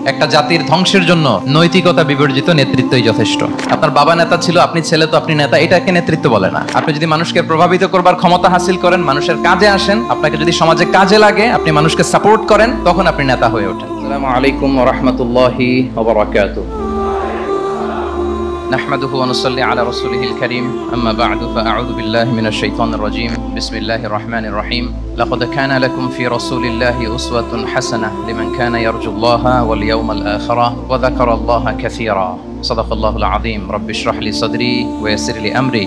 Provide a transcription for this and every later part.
একটা জাতির ধ্বংসের জন্য নৈতিকতা বিবর্জিত নেতৃত্বই যথেষ্ট। আপনার বাবা নেতা ছিল, আপনি ছেলে, তো আপনি নেতা, এটাকে নেতৃত্ব বলে না। আপনি যদি মানুষকে প্রভাবিত করবার ক্ষমতা হাসিল করেন, মানুষের কাজে আসেন, আপনাকে যদি সমাজে কাজে লাগে, আপনি মানুষকে সাপোর্ট করেন, তখন আপনি নেতা হয়ে ওঠেন। আসসালামু আলাইকুম ওয়া রাহমাতুল্লাহি ওয়া বারাকাতুহু। نحمده ونصلي على رسوله الكريم أما بعد فأعوذ بالله من الشيطان الرجيم بسم الله الرحمن الرحيم لقد كان لكم في رسول الله أسوة حسنة لمن كان يرجو الله واليوم الآخر وذكر الله كثيرا صدق الله العظيم رب اشرح لي صدري ويسر لي أمري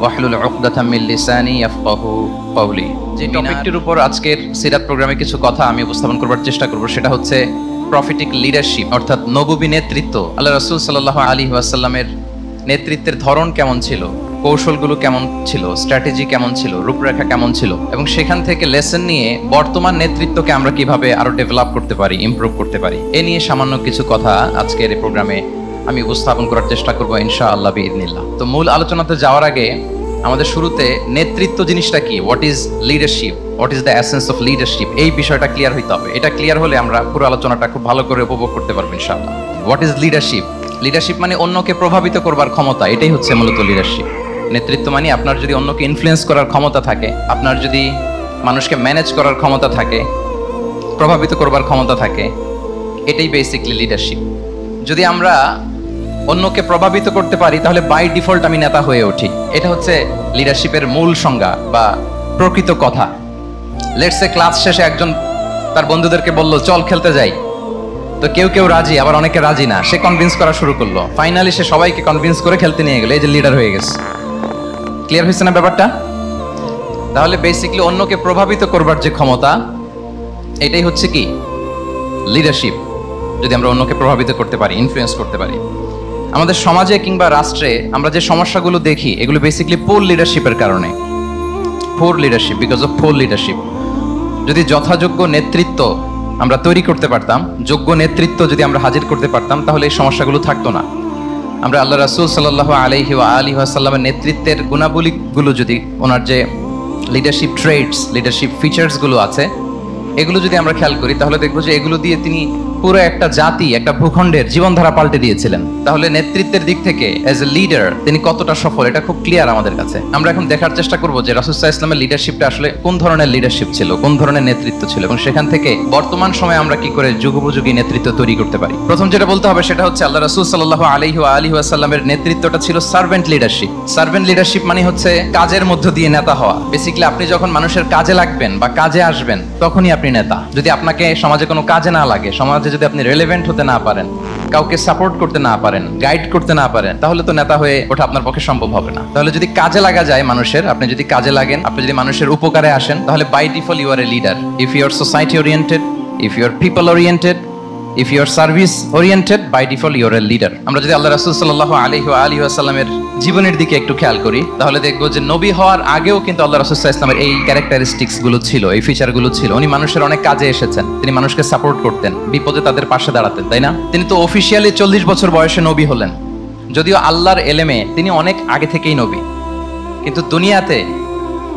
واحلل عقدة من لساني يفقهوا قولي। যে টপিকটির উপর আজকের সিরাত প্রোগ্রামে কিছু কথা আমি উপস্থাপন করবার চেষ্টা করব সেটা হচ্ছে প্রফেটিক লিডারশিপ, অর্থাৎ নববী নেতৃত্ব। আল্লাহ রাসূল সাল্লাল্লাহু আলাইহি ওয়াসাল্লামের নেতৃত্বের ধরন কেমন ছিল, কৌশলগুলো কেমন ছিল, স্ট্র্যাটেজি কেমন ছিল, রূপরেখা কেমন ছিল, এবং সেখান থেকে লেসন নিয়ে বর্তমান নেতৃত্বকে আমরা কিভাবে আরো ডেভেলপ করতে পারি, ইমপ্রুভ করতে পারি, এ নিয়ে সামান্য কিছু কথা আজকের এই প্রোগ্রামে আমি উপস্থাপন করার চেষ্টা করবো ইনশাআল্লাহ বিইذنিল্লাহ। তো মূল আলোচনাতে যাওয়ার আগে আমাদের শুরুতে নেতৃত্ব জিনিসটা কি, what is leadership, what is the essence of leadership, এই বিষয়টা ক্লিয়ার হইতে হবে। এটা ক্লিয়ার হলে আমরা পুরো আলোচনাটা খুব ভালো করে উপভোগ করতে পারবো ইনশাআল্লাহ। What is leadership? লিডারশিপ মানে অন্যকে প্রভাবিত করবার ক্ষমতা, এটাই হচ্ছে মূলত লিডারশিপ। নেতৃত্ব মানে আপনার যদি অন্যকে ইনফ্লুয়েন্স করার ক্ষমতা থাকে, আপনার যদি মানুষকে ম্যানেজ করার ক্ষমতা থাকে, প্রভাবিত করবার ক্ষমতা থাকে, এটাই বেসিকলি লিডারশিপ। যদি আমরা অন্যকে প্রভাবিত করতে পারি তাহলে বাই ডিফল্ট আমি নেতা হয়ে উঠি। এটা হচ্ছে লিডারশিপের মূল সংজ্ঞা বা প্রকৃত কথা। লেটস সে ক্লাস শেষে একজন তার বন্ধুদেরকে বলল চল খেলতে যাই, তো কেউ কেউ রাজি, আবার অনেকে রাজি না। সে কনভিন্স করা শুরু করলো, ফাইনালি সে সবাইকে কনভিন্স করে খেলতে নিয়ে গেল, এই যে লিডার হয়ে গেছে। ক্লিয়ার হয়েছে না ব্যাপারটা? তাহলে বেসিকলি অন্যকে প্রভাবিত করবার যে ক্ষমতা, এটাই হচ্ছে কি লিডারশিপ। যদি আমরা অন্যকে প্রভাবিত করতে পারি, ইনফ্লুয়েন্স করতে পারি। আমাদের সমাজে কিংবা রাষ্ট্রে আমরা যে সমস্যাগুলো দেখি, এগুলো বেসিকলি পুর লিডারশিপের কারণে। পুর লিডারশিপ, বিকজ অফ পুর লিডারশিপ। যদি যথাযোগ্য নেতৃত্ব আমরা তৈরি করতে পারতাম, যোগ্য নেতৃত্ব যদি আমরা হাজির করতে পারতাম, তাহলে এই সমস্যাগুলো থাকতো না। আমরা আল্লাহ রাসূল সাল্লাল্লাহু আলাইহি ওয়া আলিহি ওয়াসাল্লামের নেতৃত্বের গুণাবলীগুলো যদি, ওনার যে লিডারশিপ ট্রেটস, লিডারশিপ ফিচার্সগুলো আছে, এগুলো যদি আমরা খেয়াল করি, তাহলে দেখবো যে এগুলো দিয়ে তিনি পুরো একটা জাতি, একটা ভূখণ্ডের জীবনধারা পাল্টে দিয়েছিলেন। তাহলে নেতৃত্বের দিক থেকে অ্যাজ এ লিডার তিনি কতটা সফল, এটা খুব ক্লিয়ার আমাদের কাছে। আমরা এখন দেখার চেষ্টা করবো যে রাসূল সাল্লাল্লাহু আলাইহি ওয়াসাল্লামের লিডারশিপটা আসলে কোন ধরনের লিডারশিপ ছিল, কোন ধরনের নেতৃত্ব ছিল, এবং সেখান থেকে বর্তমান সময়ে আমরা কি করে যুগোপযোগী নেতৃত্ব তৈরি করতে পারি। প্রথম যেটা বলতে হবে সেটা হচ্ছে আল্লাহ রাসূল সাল্লাল্লাহু আলাইহি ওয়া আলিহি ওয়াসাল্লামের নেতৃত্বটা ছিল সার্ভেন্ট লিডারশিপ। সার্ভেন্ট লিডারশিপ মানে হচ্ছে কাজের মধ্য দিয়ে নেতা হওয়া। বেসিক্যালি আপনি যখন মানুষের কাজে লাগবেন বা কাজে আসবেন, তখনই আপনি নেতা। যদি আপনাকে সমাজে কোনো কাজে না লাগে, সমাজে যদি আপনি রেলেভেন্ট হতে না পারেন, কাউকে সাপোর্ট করতে না পারেন, গাইড করতে না পারেন, তাহলে তো নেতা হয়ে ওঠা আপনার পক্ষে সম্ভব হবে না। তাহলে যদি কাজে লাগা যায় মানুষের, আপনি যদি কাজে লাগেন, আপনি যদি মানুষের উপকারে আসেন, তাহলে by default you are a leader. If you are society oriented, if you are people oriented, if you are service oriented, by default you are a leader. আমরা যদি আল্লাহ রাসূল সাল্লাল্লাহু আলাইহি ওয়া আলিহি ওয়াসাল্লামের জীবনের দিকে একটু খেয়াল করি, তাহলে দেখবো যে নবী হওয়ার আগেও কিন্তু আল্লাহ রাসূল সাল্লাল্লাহু আলাইহি ওয়াসাল্লামের এই ক্যারেক্টারিস্টিক্স গুলো ছিল, এই ফিচার গুলো ছিল। উনি মানুষের অনেক কাজে এসেছেন, তিনি মানুষকে সাপোর্ট করতেন, বিপদে তাদের পাশে দাঁড়াতেন, তাই না? তিনি তো অফিসিয়ালি 40 বছর বয়সে নবী হলেন, যদিও আল্লাহর এলেমে তিনি অনেক আগে থেকেই নবী। কিন্তু দুনিয়াতে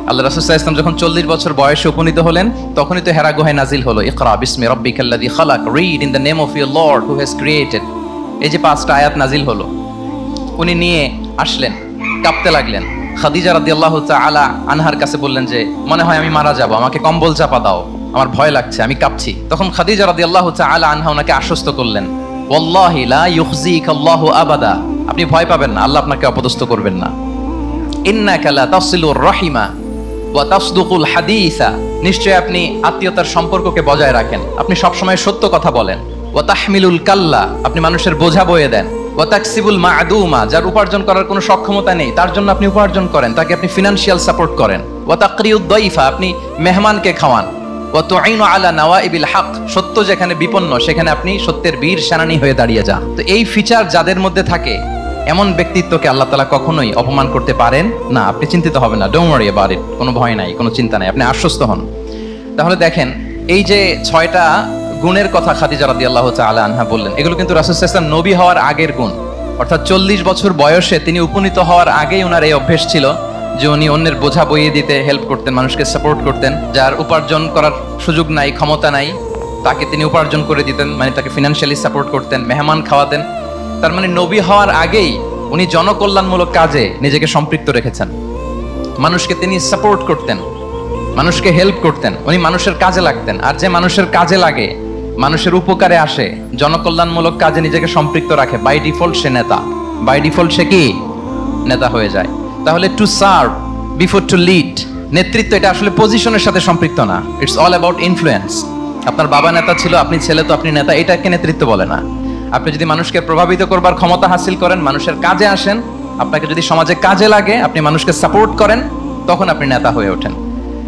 আল্লাহ রাসূল সাল্লাল্লাহু আলাইহি ওয়াসাল্লাম যখন 40 বছর বয়সে উপনীত হলেন, তখনই তো হেরা গুহায় নাজিল হলো ইকরা বিসমি রাব্বিকাল্লাযী খালাক, read in the name of your lord who has created. এই যে 5টা আয়াত নাজিল হলো, উনি নিয়ে আসলেন, কাঁপতে লাগলেন। খাদিজা রাদিয়াল্লাহু তাআলা আনহার কাছে বললেন যে মনে হয় আমি মারা যাব, আমাকে কম্বল চাপা দাও, আমার ভয় লাগছে, আমি কাঁপছি। তখন খাদিজা রাদিয়াল্লাহু তাআলা আনহা ওনাকে আশ্বস্ত করলেন, ওয়াল্লাহি লা ইউখজিকাল্লাহু আবাদা, আপনি ভয় পাবেন না, আল্লাহ আপনাকে অপদস্থ করবেন না। ইন্নাকা লা তাসিলুর রাহিমা ওয়া তাসদুকুল হাদিসা, নিশ্চয় আপনি আত্মীয়তার সম্পর্ককে বজায় রাখেন, আপনি সবসময় সত্য কথা বলেন। ওয়া তাহমিলুল কাল্লা, আপনি মানুষের বোঝা বয়ে দেন। ওয়া তাকসিবুল মা'দুমা, যার উপার্জন করার কোনো সক্ষমতা নেই তার জন্য আপনি উপার্জন করেন, তাকে আপনি ফিনান্সিয়াল সাপোর্ট করেন। ওয়া তাকরিউদ দাইফা, আপনি মেহমানকে খাওয়ান। ওয়া তুঈনু আলা নাওয়াইবিল হক, সত্য যেখানে বিপন্ন সেখানে আপনি সত্যের বীর সেনানী হয়ে দাঁড়িয়ে যান। তো এই ফিচার যাদের মধ্যে থাকে, এমন ব্যক্তিত্বকে আল্লাহ তাআলা কখনোই অপমান করতে পারেন না। আপনি চিন্তিত হবেন না, ডোন্ট ওয়ারি অ্যাবাউট ইট, কোনো ভয় নাই, কোনো চিন্তা নাই, আপনি আশ্বস্ত হন। তাহলে দেখেন, এই যে 6টা গুণের কথা খাদিজা রাদিয়াল্লাহু তাআলা আনহা বললেন, এগুলো কিন্তু রাসূল সাল্লাল্লাহু আলাইহি ওয়াসাল্লাম নবী হওয়ার আগের গুণ। অর্থাৎ 40 বছর বয়সে তিনি উপনীত হওয়ার আগেই ওনার এই অভ্যেস ছিল যে উনি অন্যের বোঝা বইয়ে দিতে হেল্প করতেন, মানুষকে সাপোর্ট করতেন। যার উপার্জন করার সুযোগ নাই, ক্ষমতা নাই, তাকে তিনি উপার্জন করে দিতেন, মানে তাকে ফিনান্সিয়ালি সাপোর্ট করতেন, মেহমান খাওয়াতেন। তার মানে নবী হওয়ার আগেই উনি জনকল্যাণমূলক কাজে নিজেকে সম্পৃক্ত রেখেছেন। মানুষকে তিনি সাপোর্ট করতেন, মানুষকে হেল্প করতেন, উনি মানুষের কাজে লাগতেন। আর যে মানুষের কাজে লাগে, মানুষের উপকারে আসে, জনকল্যাণমূলক কাজে নিজেকে সম্পৃক্ত রাখে, বাই ডিফল্ট সে নেতা, বাই ডিফল্ট সে কি নেতা হয়ে যায়। তাহলে to serve before to lead, নেতৃত্ব এটা আসলে পজিশনের সাথে সম্পৃক্ত না, ইটস অল অ্যাবাউট ইনফ্লুয়েন্স। আপনার বাবা নেতা ছিল, আপনি ছেলে তো আপনি নেতা, এটাকে নেতৃত্ব বলে না। আপনি যদি মানুষকে প্রভাবিত করবার ক্ষমতা হাসিল করেন, মানুষের কাজে আসেন, আপনাকে যদি সমাজে কাজে লাগে, আপনি মানুষকে সাপোর্ট করেন, তখন আপনি নেতা হয়ে ওঠেন।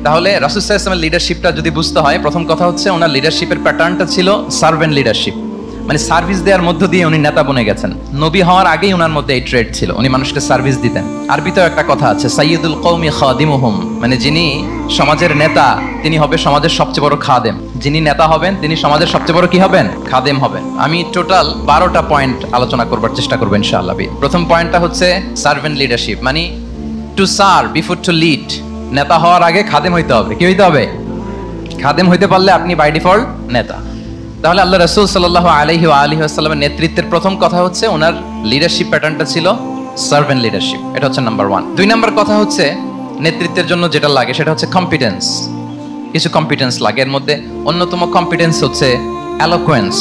তাহলে রাসূল সাল্লাল্লাহু আলাইহি ওয়াসাল্লামের লিডারশিপটা যদি বুঝতে হয়, প্রথম কথা হচ্ছে ওনার লিডারশিপের প্যাটার্নটা ছিল সার্ভেন্ট লিডারশিপ, মানে সার্ভিস দেওয়ার মধ্য দিয়ে উনি নেতা বনে গেছেন। নবী হওয়ার আগেই ওনার মধ্যে এই ট্রেড ছিল, উনি মানুষকে সার্ভিস দিতেন। আরবিতেও একটা কথা আছে, সাইয়্যিদুল কওমি খাদিমুহুম, মানে যিনি সমাজের নেতা তিনি হবে সমাজের সবচেয়ে বড় খাদেম। যিনি নেতা হবেন তিনি সমাজের সবচেয়ে বড় কি হবেন? খাদেম হবেন। আমি টোটাল 12টা পয়েন্ট আলোচনা করবার চেষ্টা করব ইনশাআল্লাহ। প্রথম পয়েন্টটা হচ্ছে সার্ভেন্ট লিডারশিপ, মানে to serve before to lead. নেতা হওয়ার আগে খাদেম হইতে হবে। কি হইতে হবে? খাদেম হইতে পারলে আপনি বাই ডিফল্ট নেতা। তাহলে আল্লাহ রাসূল সাল্লাল্লাহু আলাইহি ওয়া আলিহি ওয়াসাল্লামের নেতৃত্বের প্রথম কথা হচ্ছে ওনার লিডারশিপ প্যাটার্নটা ছিল সার্ভেন্ট লিডারশিপ। এটা হচ্ছে নাম্বার 1। 2 নাম্বার কথা হচ্ছে নেতৃত্বের জন্য যেটা লাগে সেটা হচ্ছে কম্পিটেন্স। কিছু কম্পিটেন্স লাগে, এর মধ্যে অন্যতম কম্পিটেন্স হচ্ছে এলোকোয়েন্স,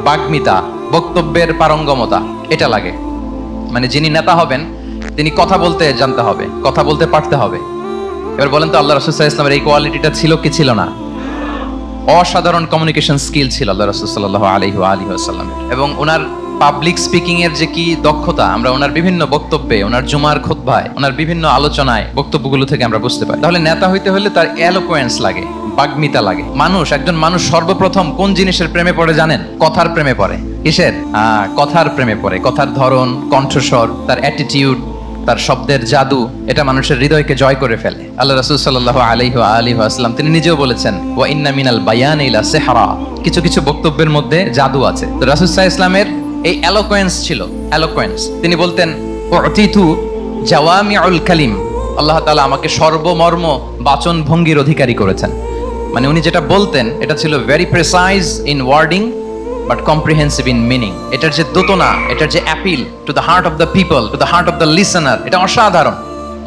বাগ্মিতা, বক্তব্যের পারঙ্গমতা। এটা লাগে, মানে যিনি নেতা হবেন তিনি কথা বলতে জানতে হবে, কথা বলতে পারতে হবে। এবার বলেন তো আল্লাহ রাসূল সাল্লাল্লাহু আলাইহি ওয়াসাল্লামের এই কোয়ালিটিটা ছিল কি ছিল না? অসাধারণ কমিউনিকেশন স্কিল ছিল আল্লাহ রাসূল সাল্লাল্লাহু আলাইহি ওয়াসাল্লামের। এবং ওনার পাবলিক স্পিকিং এর যে কি দক্ষতা, আমরা ওনার বিভিন্ন বক্তব্যে, ওনার জুমার খুতবায়, ওনার বিভিন্ন আলোচনায়, বক্তব্যগুলো থেকে আমরা বুঝতে পারি। তাহলে নেতা হইতে হলে তার এলোকোয়েন্স লাগে, বাগ্মিতা লাগে। একজন মানুষ সর্বপ্রথম কোন জিনিসের প্রেমে পড়ে জানেন? কথার প্রেমে পড়ে। কিসের? কথার প্রেমে পড়ে। কথার ধরন, কণ্ঠস্বর, তার অ্যাটিটিউড, তার শব্দের জাদু, এটা মানুষের হৃদয়কে জয় করে ফেলে। আল্লাহ রাসূল সাল্লাল্লাহু আলাইহি ওয়াসাল্লাম তিনি নিজেও বলেছেন, ওয়া ইন্না মিনাল বায়ানি লা সিহরা, কিছু কিছু বক্তব্যের মধ্যে জাদু আছে। তো রাসূল সাল্লাল্লাহু আলাইহি ওয়াসাল্লামের এই এলোকোয়েন্স ছিল, এলোকোয়েন্স। তিনি বলতেন, উতিতু জাওয়ামিউল কালিম, আল্লাহ তাআলা আমাকে সর্বমর্ম বাচন ভঙ্গির অধিকারী করেছেন। মানে উনি যেটা বলতেন এটা ছিল very precise in wording but comprehensive in meaning. এটার যে দোতনা, এটার যে appeal to the heart of the people, to the heart of the listener, এটা অসাধারণ,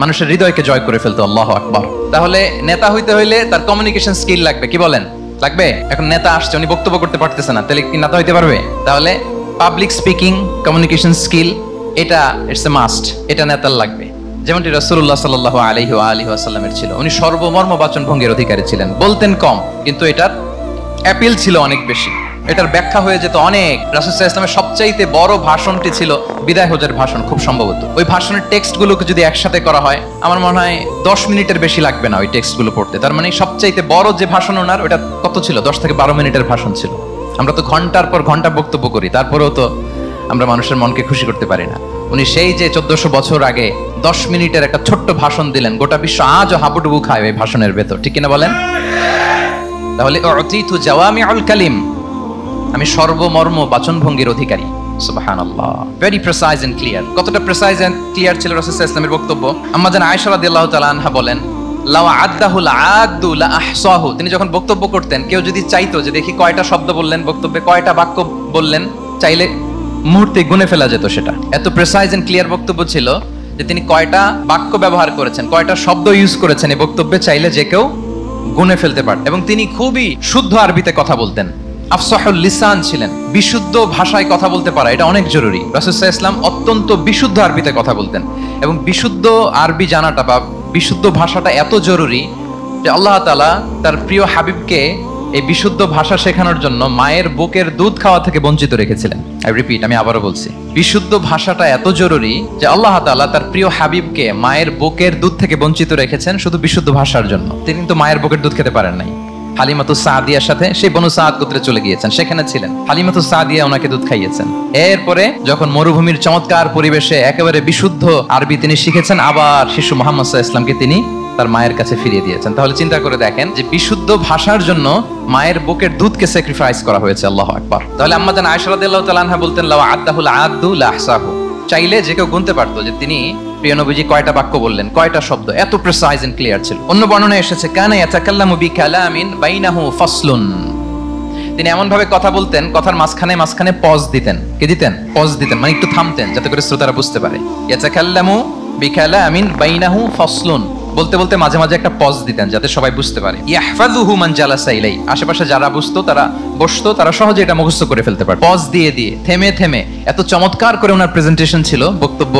মানুষের হৃদয়কে জয় করে ফেলতো। আল্লাহু আকবার। তাহলে নেতা হইতে হইলে তার কমিউনিকেশন স্কিল লাগবে। কি বলেন? লাগবে। এখন নেতা আসছে, উনি বক্তব্য করতে পারতেছে না, তাহলে কি নেতা হইতে পারবে? তাহলে পাবলিক স্পিকিং, কমিউনিকেশন স্কিল, এটা ইটস এ মাস্ট, এটা নেতার লাগবে। যেমনটি রাসূলুল্লাহ সাল্লাল্লাহু আলাইহি ওয়াসাল্লামের ছিল, উনি সর্বমর্ম বাচন ভঙ্গির অধিকারী ছিলেন। বলতেন কম, কিন্তু এটার অ্যাপিল ছিল অনেক বেশি, এটার ব্যাখ্যা হয়ে যেত অনেক। রাসূল সাল্লাল্লাহু আলাইহি ওয়াসাল্লামের সবচাইতে বড় ভাষণটি ছিল বিদায় হজের ভাষণ, খুব সম্ভবত। ওই ভাষণের টেক্সটগুলোকে যদি একসাথে করা হয়, আমার মনে হয় 10 মিনিটের বেশি লাগবে না ওই টেক্সটগুলো পড়তে। তার মানে সবচাইতে বড় যে ভাষণ ওনার, ওটা কত ছিল? 10 থেকে 12 মিনিটের ভাষণ ছিল। আমরা তো ঘন্টার পর ঘন্টা বক্তব্য করি, তারপরেও তো আমরা মানুষের মনকে খুশি করতে পারি না। উনি সেই যে 1400 বছর আগে 10 মিনিটের একটা ছোট্ট ভাষণ দিলেন, গোটা বিশ্ব আজও হাবুডুবু খায় ওই ভাষণের ভেতর, ঠিক কিনা বলেন? তাহলে উতিতু জাওয়ামিউল কালিম, আমি সর্বমর্ম বাচনভঙ্গির অধিকারী। সুবহানাল্লাহ, ভেরি প্রিসাইজ এন্ড ক্লিয়ার। কতটা প্রিসাইজ এন্ড ক্লিয়ার ছিল রাসূল সাল্লাল্লাহু আলাইহি ওয়াসাল্লামের বক্তব্য? আম্মা জান আয়েশা রাদিয়াল্লাহু তাআলা আনহা বলেন, লাউ আদাহুল আদু লা আহসাহু, তিনি যখন বক্তব্য করতেন, কেউ যদি চাইতো যে দেখি কয়টা শব্দ বললেন বক্তব্যে, কয়টা বাক্য বললেন, চাইলে মুহূর্তে গুনে ফেলা যেত সেটা। এত প্রিসাইজ এন্ড ক্লিয়ার বক্তব্য ছিল যে তিনি কয়টা বাক্য ব্যবহার করেছেন, কয়টা শব্দ ইউজ করেছেন এই বক্তব্যে, চাইলে যে কেউ গুনে ফেলতে পারত। এবং তিনি খুবই শুদ্ধ আরবিতে কথা বলতেন, আফসাহুল লিসান ছিলেন। বিশুদ্ধ ভাষায় কথা বলতে পারা এটা অনেক জরুরি। রাসূল সাল্লাল্লাহু আলাইহি ওয়াসাল্লাম অত্যন্ত বিশুদ্ধ আরবিতে কথা বলতেন, এবং বিশুদ্ধ আরবি জানাটা বা বিশুদ্ধ ভাষাটা এত জরুরি যে আল্লাহ তাআলা তার প্রিয় হাবিবকে এই বিশুদ্ধ ভাষা শেখানোর জন্য মায়ের বুকের দুধ খাওয়া থেকে বঞ্চিত রেখেছিলেন। আই রিপিট, আমি আবারও বলছি, বিশুদ্ধ ভাষাটা এত জরুরি যে আল্লাহ তাআলা তার প্রিয় হাবিবকে মায়ের বুকের দুধ থেকে বঞ্চিত রেখেছেন শুধু বিশুদ্ধ ভাষার জন্য। তিনি তো মায়ের বুকের দুধ খেতে পারেন নাই। হালিমাতু সাদিয়ার সাথে সেই বনু সাদ গোত্রে চলে গিয়েছেন, সেখানে ছিলেন। হালিমাতু সাদিয়া ওনাকে দুধ খাইয়েছেন। এরপরে যখন মরুভূমির চমৎকার পরিবেশে একেবারে বিশুদ্ধ আরবি তিনি শিখেছেন, আবার শিশু মুহাম্মদ সাল্লাল্লাহু আলাইহি ওয়াসাল্লামকে তিনি তার মায়ের কাছে ফিরিয়ে দিয়েছেন। তাহলে চিন্তা করে দেখেন যে বিশুদ্ধ ভাষার জন্য মায়ের বুকের দুধকে স্যাক্রিফাইস করা হয়েছে। আল্লাহু আকবার। তাহলে আম্মা জান আয়েশা রাদিয়াল্লাহু তাআলা আনহা বলতেন, লাউ আদাহুল আদু লা আহসাহু, চাইলে যে কেউ গুনতে পারতো যে তিনি প্রিয় নবীজি কয়টা বাক্য বললেন, কয়টা শব্দ। এত প্রিসাইজ এন্ড ক্লিয়ার ছিল। অন্য বর্ণনায় এসেছে, কানা ইয়াতাকাল্লামু বিকালামিন বাইনাহু ফাসলুন, তিনি এমন ভাবে কথা বলতেন, কথার মাঝখানে মাঝখানে পজ দিতেন। কি দিতেন? পজ দিতেন, মানে একটু থামতেন যাতে করে শ্রোতারা বুঝতে পারে। ইয়াতাকাল্লামু বিকালামিন বাইনাহু ফাসলুন, বলতে বলতে মাঝে মাঝে একটা পজ দিতেন যাতে সবাই বুঝতে পারে। ইয়াহফাযুহু মান জালাসা ইলাই, আশেপাশে যারা বসতো তারা সহজে এটা মুখস্থ করে ফেলতে পারে। পজ দিয়ে দিয়ে থেমে থেমে এত চমৎকার করে ওনার প্রেজেন্টেশন ছিল, বক্তব্য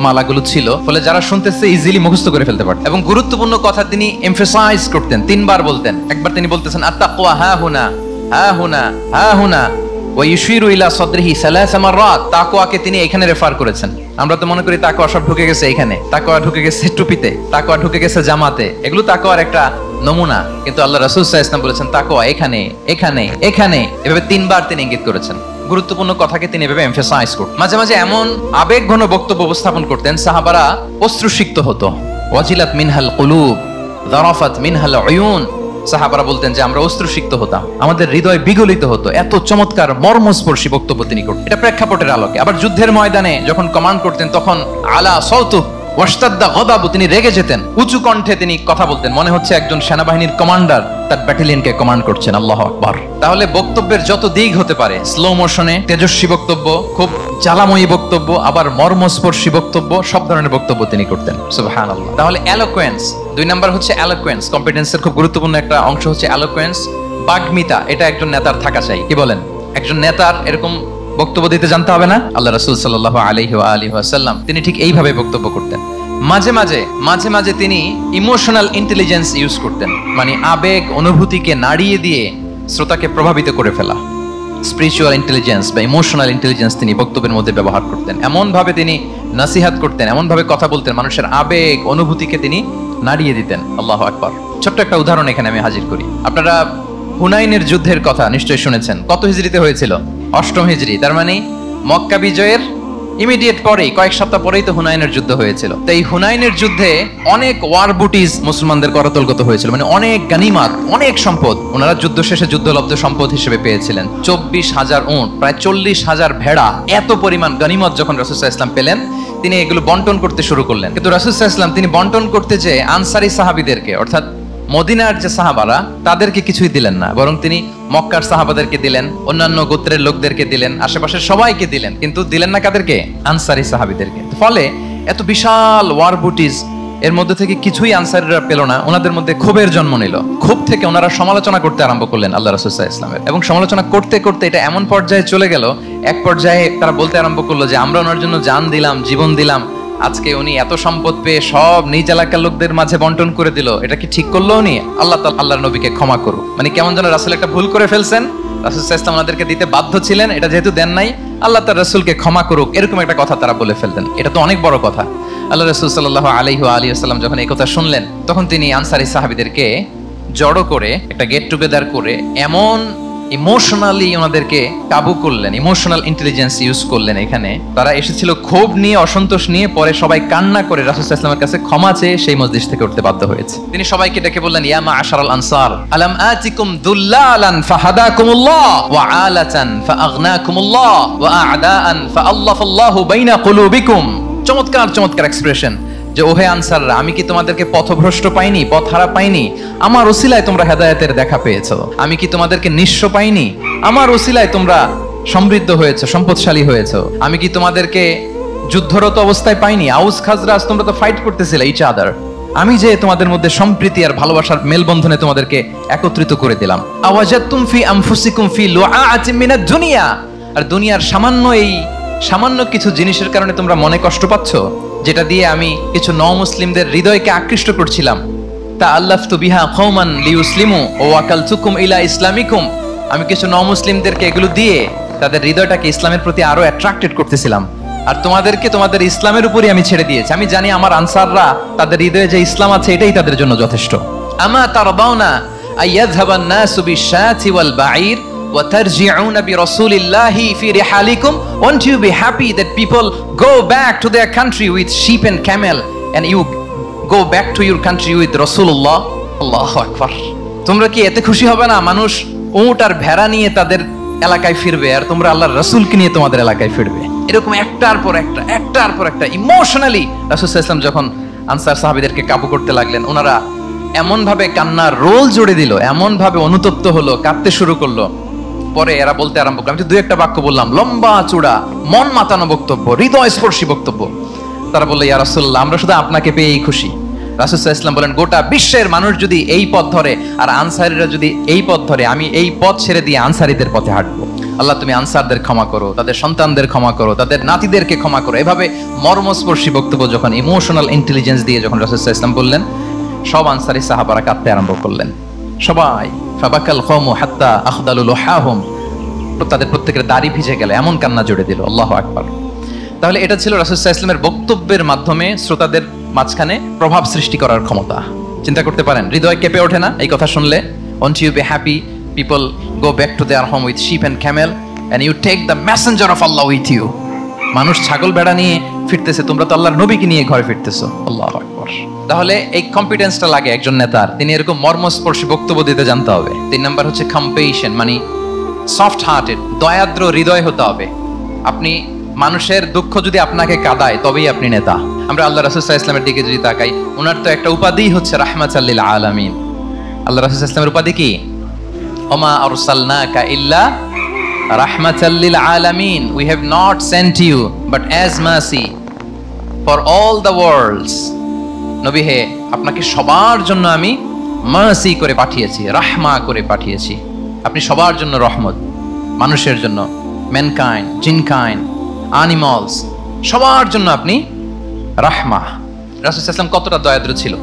মালাগুলো ছিল, ফলে যারা শুনতেছে ইজিলি মুখস্থ করে ফেলতে পারত। এবং গুরুত্বপূর্ণ কথা তিনি এমফাসাইজ করতেন, 3 বার বলতেন। একবার তিনি বলতেছেন আত-তাকওয়া হা হুনা হা হুনা হা হুনা ওয়া ইউশিরু ইলা সাদরিহি 3 মাররাত। তাকওয়াকে তিনি এখানে রেফার করেছেন। আমরা তো মনে করি তাকওয়া সব ঢুকে গেছে এখানে, তাকওয়া ঢুকে গেছে টুপিতে, তাকওয়া ঢুকে গেছে জামাতে, এগুলো তাকওয়ার একটা নমুনা। কিন্তু আল্লাহ রাসূল সাল্লাল্লাহু আলাইহি ওয়াসাল্লাম বলেছেন তাকওয়া এখানে এখানে এখানে, এভাবে 3 বার তিনি ইঙ্গিত করেছেন। গুরুত্বপূর্ণ কথাকে তিনি এভাবে এমফাসাইজ করতেন। মাঝে মাঝে এমন আবেগঘন বক্তব্য উপস্থাপন করতেন সাহাবারা অশ্রুসিক্ত হতো। ওয়াজিলাত মিনহাল কুলুব যারাফাত মিনহাল উয়ুন, সাহাবারা বলতেন যে আমরা অশ্রুসিক্ত হতাম, আমাদের হৃদয় বিগলিত হতো। এত চমৎকার মর্মস্পর্শী বক্তব্য তিনি করতেন। এটা প্রেক্ষাপটের আলোকে। আবার যুদ্ধের ময়দানে যখন কমান্ড করতেন তখন আলা সাউতু ওয়াশতাদ্দা গাদাবু, তিনি রেগে যেতেন, উঁচু কণ্ঠে তিনি কথা বলতেন, মনে হচ্ছে একজন সেনাবাহিনীর কমান্ডার তার ব্যাটালিয়নকে কমান্ড করছেন। আল্লাহু আকবার। তাহলে বক্তব্যের যত দিক হতে পারে, স্লো মোশনে তেজস্বী বক্তব্য, খুব জ্বালাময়ী বক্তব্য, আবার মর্মস্পর্শী বক্তব্য, সব ধরনের বক্তব্য তিনি করতেন। সুবহানাল্লাহ। তাহলে এলোকোয়েন্স, 2 নাম্বার হচ্ছে এলোকোয়েন্স। কম্পিটেন্সের খুব গুরুত্বপূর্ণ একটা অংশ হচ্ছে এলোকোয়েন্স, বাগ্মিতা। এটা একজন নেতার থাকা চাই। কি বলেন? একজন নেতার এরকম বক্তব্য দিতে জানতে হবে না? আল্লাহ রাসূল সাল্লাল্লাহু আলাইহি ওয়াসাল্লাম তিনি ঠিক এইভাবে বক্তব্য করতেন। মাঝে মাঝে তিনি ইমোশনাল ইন্টেলিজেন্স ইউজ করতেন, মানে আবেগ অনুভূতিকে নাড়িয়ে দিয়ে শ্রোতাকে প্রভাবিত করে ফেলা। স্পিরিচুয়াল ইন্টেলিজেন্স বা ইমোশনাল ইন্টেলিজেন্স তিনি বক্তব্যের মধ্যে ব্যবহার করতেন। এমন ভাবে তিনি নাসিহাত করতেন, এমন ভাবে কথা বলতেন, মানুষের আবেগ অনুভূতিকে তিনি নাড়িয়ে দিতেন। আল্লাহু আকবার। ছোট্ট একটা উদাহরণ এখানে আমি হাজির করি। আপনারা হুনাইনের যুদ্ধের কথা নিশ্চয়ই শুনেছেন। কত হিজরিতে হয়েছিল? 8ম হিজরি। তার মানে মক্কা বিজয়ের ইমিডিয়েট পরেই, কয়েক সপ্তাহ পরেই তো হুনাইনের যুদ্ধ হয়েছিল। তো এই হুনাইনের যুদ্ধে অনেক ওয়ার বুটিজ মুসলমানদের করতলগত হয়েছিল, মানে অনেক গানিমাত, অনেক সম্পদ ওনারা যুদ্ধ শেষে যুদ্ধলব্ধ সম্পদ হিসেবে পেয়েছিলেন। 24,000 উট, প্রায় 40,000 ভেড়া, এত পরিমাণ গানিমত যখন রাসূল সাল্লাল্লাহু আলাইহি ওয়াসাল্লাম পেলেন, তিনি এগুলো বন্টন করতে শুরু করলেন। কিন্তু রাসূল সাল্লাল্লাহু আলাইহি ওয়াসাল্লাম তিনি বন্টন করতে যেয়ে আনসারী সাহাবীদেরকে, অর্থাৎ মদিনার যে সাহাবারা, তাদেরকে কিছুই দিলেন না, বরং তিনি মক্কার সাহাবাদেরকে দিলেন, অন্যান্য গোত্রের লোকদেরকে দিলেন, আশেপাশের সবাইকে দিলেন, কিন্তু দিলেন না কাদেরকে? আনসারী সাহাবীদেরকে। ফলে এত বিশাল ওয়ার বুটিজ, এর মধ্যে থেকে কিছুই আনসারীরা পেল না। ওনাদের মধ্যে ক্ষোভের জন্ম নিল। ক্ষোভ থেকে ওনারা সমালোচনা করতে আরম্ভ করলেন আল্লাহ রাসূল সাল্লাল্লাহু আলাইহি ওয়াসাল্লামের। এবং সমালোচনা করতে করতে এটা এমন পর্যায়ে চলে গেল, এক পর্যায়ে তারা বলতে আরম্ভ করলো যে আমরা ওনার জন্য জান দিলাম, জীবন দিলাম, আজকে উনি এত সম্পদ পেয়ে সব নিজ এলাকার লোকদের মাঝে বন্টন করে দিল, এটা কি ঠিক করলো উনি? আল্লাহর নবীকে ক্ষমা করুক। মানে কেমন যেন রাসূল একটা ভুল করে ফেলছেন, রাসূল সাল্লাল্লাহু আলাইহি ওয়াসাল্লাম ওনাদেরকে দিতে বাধ্য ছিলেন, এটা যেহেতু দেন নাই, আল্লাহ তার রাসূলকে ক্ষমা করুক, এরকম একটা কথা তারা বলে ফেলতেন। এটা তো অনেক বড় কথা। আল্লাহ রাসূল সাল্লাল্লাহু আলাইহি ওয়াসাল্লাম যখন এই কথা শুনলেন, তখন তিনি আনসারী সাহাবীদেরকে জড়ো করে একটা গেট টুগেদার করে এমন ইমোশনালি ওনাদেরকে কাবু করলেন, ইমোশনাল ইন্টেলিজেন্স ইউজ করলেন। এখানে তারা এসেছিল ক্ষোভ নিয়ে, অসন্তোষ নিয়ে, পরে সবাই কান্না করে রাসূল সাল্লাল্লাহু আলাইহি ওয়াসাল্লামের কাছে ক্ষমা চেয়ে সেই মজলিস থেকে উঠতে বাধ্য হয়েছে। তিনি সবাইকে ডেকে বললেন, ইয়া মা'আশারাল আনসার আলাম আতিকুম দুল্লালান ফাহাদাকুমুল্লাহ ওয়া আলাতান ফাআগনাকুমুল্লাহ ওয়া আ'দাআন ফাআল্লাফাল্লাহু বাইনা কুলুবিকুম। চমৎকার চমৎকার এক্সপ্রেশন যে ওহে আনসাররা, আমি কি তোমাদেরকে পথভ্রষ্ট পাইনি, পথহারা পাইনি? আমার ওসিলায় তোমরা হেদায়েতের দেখা পেয়েছো। আমি কি তোমাদেরকে নিঃস্ব পাইনি? আমার ওসিলায় তোমরা সমৃদ্ধ হয়েছো, সম্পদশালী হয়েছো। আমি কি তোমাদেরকে যুদ্ধরত অবস্থায় পাইনি? আউস খাজরাজ তোমরা তো ফাইট করতেছিলে ইচ আদার। আমি যে তোমাদের মধ্যে সম্প্রীতি আর ভালোবাসার মেলবন্ধনে তোমাদেরকে একত্রিত করে দিলাম। আওয়াজাতুম ফি আনফুসিকুম ফি লুআআতিন মিনাদ দুনিয়া, আর দুনিয়ার সামান্য কিছু জিনিসের কারণে তোমরা মনে কষ্ট পাচ্ছ, যেটা দিয়ে আমি কিছু মুসলিমদের হৃদয়কে আকৃষ্ট করছিলাম। তা আল্লাফতু বিহা কওমান লিউসলিমু ওয়া ওয়াকালতুকুম ইলা ইসলামিকুম। আমি কিছু মুসলিমদেরকে এগুলো দিয়ে তাদের হৃদয়টাকে ইসলামের প্রতি আরো অ্যাট্রাক্টেড করতেছিলাম, আর তোমাদেরকে তোমাদের ইসলামের উপরই আমি ছেড়ে দিয়েছি। আমি জানি আমার আনসাররা, তাদের হৃদয়ে যে ইসলাম আছে এটাই তাদের জন্য যথেষ্ট। আমা তারদাউনা আইয়াযহাবান নাসু বিশ-শাতি ওয়াল বাঈর وَتَرْجِعُونَ بِرَسُولِ اللَّهِ فِي رِحَالِكُمْ. Won't you be happy that people go back to their country with sheep and camel, and you go back to your country with Rasulullah? Allahu Akbar. তোমরা কি এতে খুশি হবে না? মানুষ উট আর ভেড়া নিয়ে তাদের এলাকায় ফিরবে, আর তোমরা আল্লাহর রাসূলকে নিয়ে তোমাদের এলাকায় ফিরবে। এরকম একটার পর একটা ইমোশনালি রাসূল সাল্লাল্লাহু আলাইহি ওয়াসাল্লাম যখন আনসার সাহাবীদেরকে কাবু করতে লাগলেন, ওনারা এমন ভাবে কান্নার রোল জুড়ে দিল, এমন ভাবে অনুতপ্ত হলো, কাঁদতে শুরু করলো, পরে এরা বলতে আরম্ভ করলো, আমি তো দুই একটা বাক্য বললাম, লম্বা চূড়া মন মাতানো বক্তব্য, হৃদয় স্পর্শী বক্তব্য। তারা বললো, ইয়া রাসূলুল্লাহ, আমরা শুধু আপনাকে পেয়েই খুশি। রাসূল সাল্লাল্লাহু আলাইহি ওয়াসাল্লাম বলেন, গোটা বিশ্বের মানুষ যদি এই পথ ধরে আর আনসারীরা যদি এই পথ ধরে, আমি এই পথ ছেড়ে দিয়ে আনসারীদের পথে হাঁটবো। আল্লাহ তুমি আনসারদের ক্ষমা করো, তাদের সন্তানদের ক্ষমা করো, তাদের নাতিদেরকে ক্ষমা করো। এভাবে মর্মস্পর্শী বক্তব্য যখন ইমোশনাল ইন্টেলিজেন্স দিয়ে যখন রাসূল সাল্লাল্লাহু আলাইহি ওয়াসাল্লাম বললেন, সব আনসারী সাহাবারা কাঁদতে আরম্ভ করলেন। সবাই ফাবাকাল কওমু হাত্তা আখদালু লুহাহুম, তাদের প্রত্যেকের দাড়ি ভিজে গেল, এমন কান্না জুড়ে দিল। আল্লাহু আকবার। তাহলে এটা ছিল রাসূল সাল্লাল্লাহু আলাইহি ওয়াসাল্লামের বক্তব্যের মাধ্যমে শ্রোতাদের মাঝখানে প্রভাব সৃষ্টি করার ক্ষমতা। চিন্তা করতে পারেন, হৃদয় কেঁপে ওঠে না এই কথা শুনলে? Won't you be happy? People go back to their home with sheep and camel and you take the messenger of Allah with you. মানুষ ছাগল ভেড়া নিয়ে ফিরতেছে, তোমরা তো আল্লাহর নবীকে নিয়ে ঘরে ফিরতেছো। আল্লাহু আকবার। তাহলে এই কম্পিটেন্সটা লাগে একজন নেতার, তিনি এরকম মর্মস্পর্শী বক্তব্য দিতে জানতে হবে। 3 নাম্বার হচ্ছে কম্পেশন, মানে সফট হার্টেড, দয়াদ্র হৃদয় হতে হবে। আপনি মানুষের দুঃখ যদি আপনাকে কাঁদায় তবেই আপনি নেতা। আমরা আল্লাহ রাসূল সাল্লাল্লাহু আলাইহি ওয়াসাল্লামের দিকে যদি তাকাই, ওনার তো একটা উপাধি হচ্ছে রাহমাতাল লিল আলামিন। আল্লাহ রাসূল সাল্লাল্লাহু আলাইহি ওয়াসাল্লামের উপাধি কি? ওমা আরসালনাকা ইল্লা রাহমাতাল লিল আলামিন, we have not sent you but as mercy for all the worlds. নবী হে, আপনাকে সবার জন্য আমি মার্সি করে পাঠিয়েছি, রাহমা করে পাঠিয়েছি। আপনি সবার জন্য রহমত, মানুষের জন্য, ম্যানকাইন্ড, জিনকাইন্ড, অ্যানিমালস, সবার জন্য আপনি রাহমা। রাসূল সাল্লাল্লাহু আলাইহি ওয়াসাল্লাম কতটা দয়াদ্র ছিল।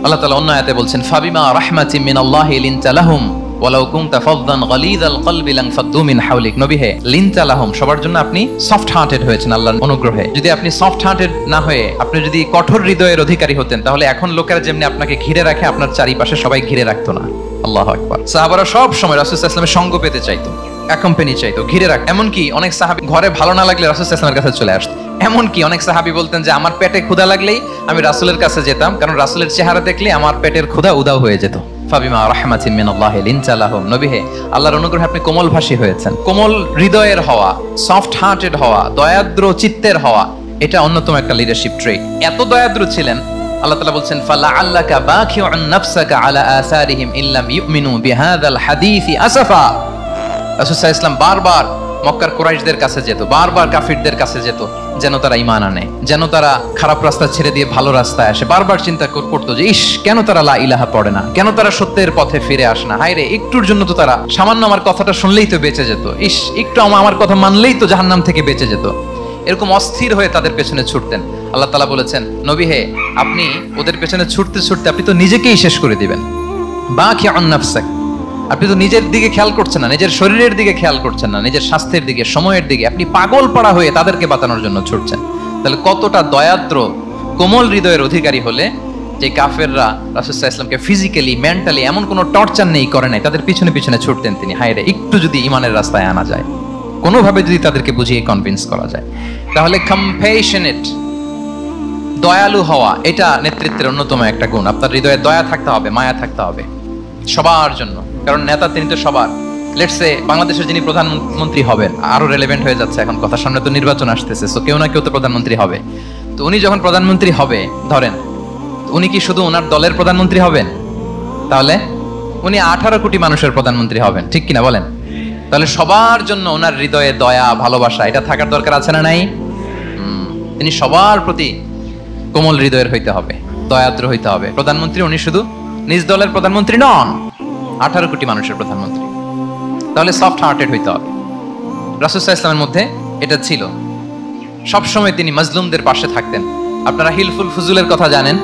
আল্লাহ তাআলা অন্য আয়াতে বলছেন, ফাবিমা রাহমাতিন মিনাল্লাহি লিনতা লাহুম ওয়ালাউ কুনতা ফাযযান গালিযাল কলবি লানফাদ্দু মিন হাওলিক। নবী হে, লিনতা লাহুম, সবার জন্য আপনি সফট হার্টেড হয়েছেন আল্লাহর অনুগ্রহে। যদি আপনি সফট হার্টেড না হয়ে আপনি যদি কঠোর হৃদয়ের অধিকারী হতেন, তাহলে এখন লোকেরা যেমনি আপনাকে ঘিরে রাখে, আপনার চারিপাশে সবাই ঘিরে রাখতো না। আল্লাহু আকবার। সাহাবারা সব সময় রাসূল সাল্লাল্লাহু আলাইহি ওয়াসাল্লামের সঙ্গ পেতে চাইতো, অ্যাকম্পানি চাইতো, ঘিরে রাখ। এমনকি অনেক সাহাবী ঘরে ভালো না লাগলে রাসূল সাল্লাল্লাহু আলাইহি ওয়াসাল্লামের কাছে চলে আসতো। এমনকি অনেক সাহাবী বলতেন যে আমার পেটে ক্ষুধা লাগলেই আমি রাসূলের কাছে যেতাম, কারণ রাসূলের চেহারা দেখলে আমার পেটের ক্ষুধা উধাও হয়ে যেত। ফাবিমা রাহমাতিন মিনাল্লাহি লিনতা লাহুম। নবী হে, আল্লাহর অনুগ্রহে আপনি কোমলভাষী হয়েছেন। কোমল হৃদয়ের হওয়া, সফট হার্টেড হওয়া, দয়াদ্র চিত্তের হওয়া, এটা অন্যতম একটা লিডারশিপ ট্রেট। এত দয়াদ্র ছিলেন, আল্লাহ তাআলা বলছেন, ফালাআল্লাকা বাখিউন নাফসাকা আলা আসারিহিম ইল্লাম ইউমিনু বিহাযাল হাদীসি আসাফা। রাসূল সাল্লাল্লাহু আলাইহি ওয়াসাল্লাম বারবার মক্কার কুরাইশদের কাছে যেত, বারবার কাফিরদের কাছে যেত, যেন তারা ঈমান আনে, যেন তারা খারাপ রাস্তা ছেড়ে দিয়ে ভালো রাস্তায় আসে। বারবার চিন্তা করতো যে ইস, কেন তারা লা ইলাহা পড়ে না, কেন তারা সত্যের পথে ফিরে আসে না। হায় রে, একটুর জন্য তো তারা সামান্য আমার কথাটা শুনলেই তো বেঁচে যেত, ইস একটু আমার কথা মানলেই তো জাহান্নাম থেকে বেঁচে যেত। এরকম অস্থির হয়ে তাদের পেছনে ছুটতেন। আল্লাহ তাআলা বলেছেন, নবী হে, আপনি ওদের পেছনে ছুটতে ছুটতে আপনি তো নিজেকেই শেষ করে দিবেন। বাখিউন নাফসাক, আপনি তো নিজের দিকে খেয়াল করছেন না, নিজের শরীরের দিকে খেয়াল করছেন না, নিজের স্বাস্থ্যের দিকে, সময়ের দিকে, আপনি পাগল পাড়া হয়ে তাদেরকে বাঁচানোর জন্য ছুটছেন। তাহলে কতটা দয়াদ্র কোমল হৃদয়ের অধিকারী হলে যে কাফেররা রাসূল সাল্লাল্লাহু আলাইহি ওয়াসাল্লামকে ফিজিক্যালি, মেন্টালি এমন কোনো টর্চার নেই করে নাই, তাদের পিছনে পিছনে ছুটতেন তিনি। হায় রে, একটু যদি ঈমানের রাস্তায় আনা যায়, কোনোভাবে যদি তাদেরকে বুঝিয়ে কনভিন্স করা যায়, তাহলে কম্প্যাশনেট, দয়ালু হওয়া, এটা নেতৃত্বের অন্যতম একটা গুণ। আপনার হৃদয়ে দয়া থাকতে হবে, মায়া থাকতে হবে সবার জন্য, কারণ নেতা তিনি তো সবার। লেটস সে বাংলাদেশের যিনি প্রধানমন্ত্রী হবেন, আরো রেলেভেন্ট হয়ে যাচ্ছে এখন কথা, সামনে তো নির্বাচন আসতেছে, সো কেউ না কেউ তো প্রধানমন্ত্রী হবে। তো উনি যখন প্রধানমন্ত্রী হবে ধরেন, উনি কি শুধু ওনার দলের প্রধানমন্ত্রী হবেন? তাহলে উনি 18 কোটি মানুষের প্রধানমন্ত্রী হবেন, ঠিক কিনা বলেন? তাহলে সবার জন্য ওনার হৃদয়ে দয়া, ভালোবাসা, এটা থাকার দরকার আছে না নাই? তিনি সবার প্রতি কোমল হৃদয়ের হইতে হবে, দয়াদ্র হইতে হবে। প্রধানমন্ত্রী উনি শুধু নিজ দলের প্রধানমন্ত্রী নন, 18 কোটি মানুষের প্রধানমন্ত্রী। তাহলে সফট হার্টেড হইতে হবে। রাসূল সাল্লাল্লাহু আলাইহি ওয়াসাল্লামের মধ্যে এটা ছিল। সবসময় তিনি মাজলুমদের পাশে থাকতেন। আপনারা হিলফুল ফুজুলের কথা জানেন।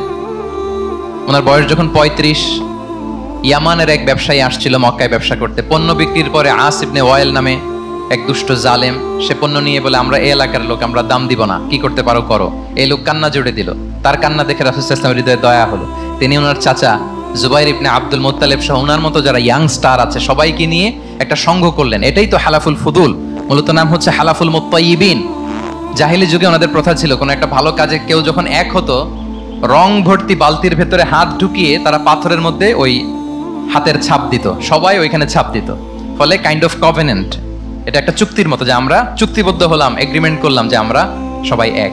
ওনার বয়স যখন 35, ইয়ামানের এক ব্যবসায়ী আসছিল মক্কায় ব্যবসা করতে। পণ্য বিক্রির পরে আস ইবনে ওয়াইল নামে এক দুষ্ট জালেম, সে পণ্য নিয়ে বলে, আমরা এই এলাকার লোক, আমরা দাম দিব না, কি করতে পারো করো। এই লোক কান্না জুড়ে দিল। তার কান্না দেখে রাসূল সাল্লাল্লাহু আলাইহি ওয়াসাল্লামের হৃদয়ে দয়া হলো। তিনি ওনার চাচা জুবাইর ইবনে আব্দুল মুত্তালিব সহ ওনার মতো যারা ইয়াং স্টার আছে সবাইকে নিয়ে একটা সংঘ করলেন। এটাই তো হালাফুল ফুদুল, মূলত নাম হচ্ছে হালাফুল মুত্তাইয়িবিন। জাহিলি যুগে ওনাদের প্রথা ছিল, কোনো একটা ভালো কাজে কেউ যখন এক হতো, রং ভর্তি বালতির ভেতরে হাত ঢুকিয়ে তারা পাথরের মধ্যে ওই হাতের ছাপ দিত, সবাই ওইখানে ছাপ দিত। ফলে কাইন্ড অফ কভেনেন্ট, এটা একটা চুক্তির মতো, যে আমরা চুক্তিবদ্ধ হলাম, এগ্রিমেন্ট করলাম যে আমরা সবাই এক।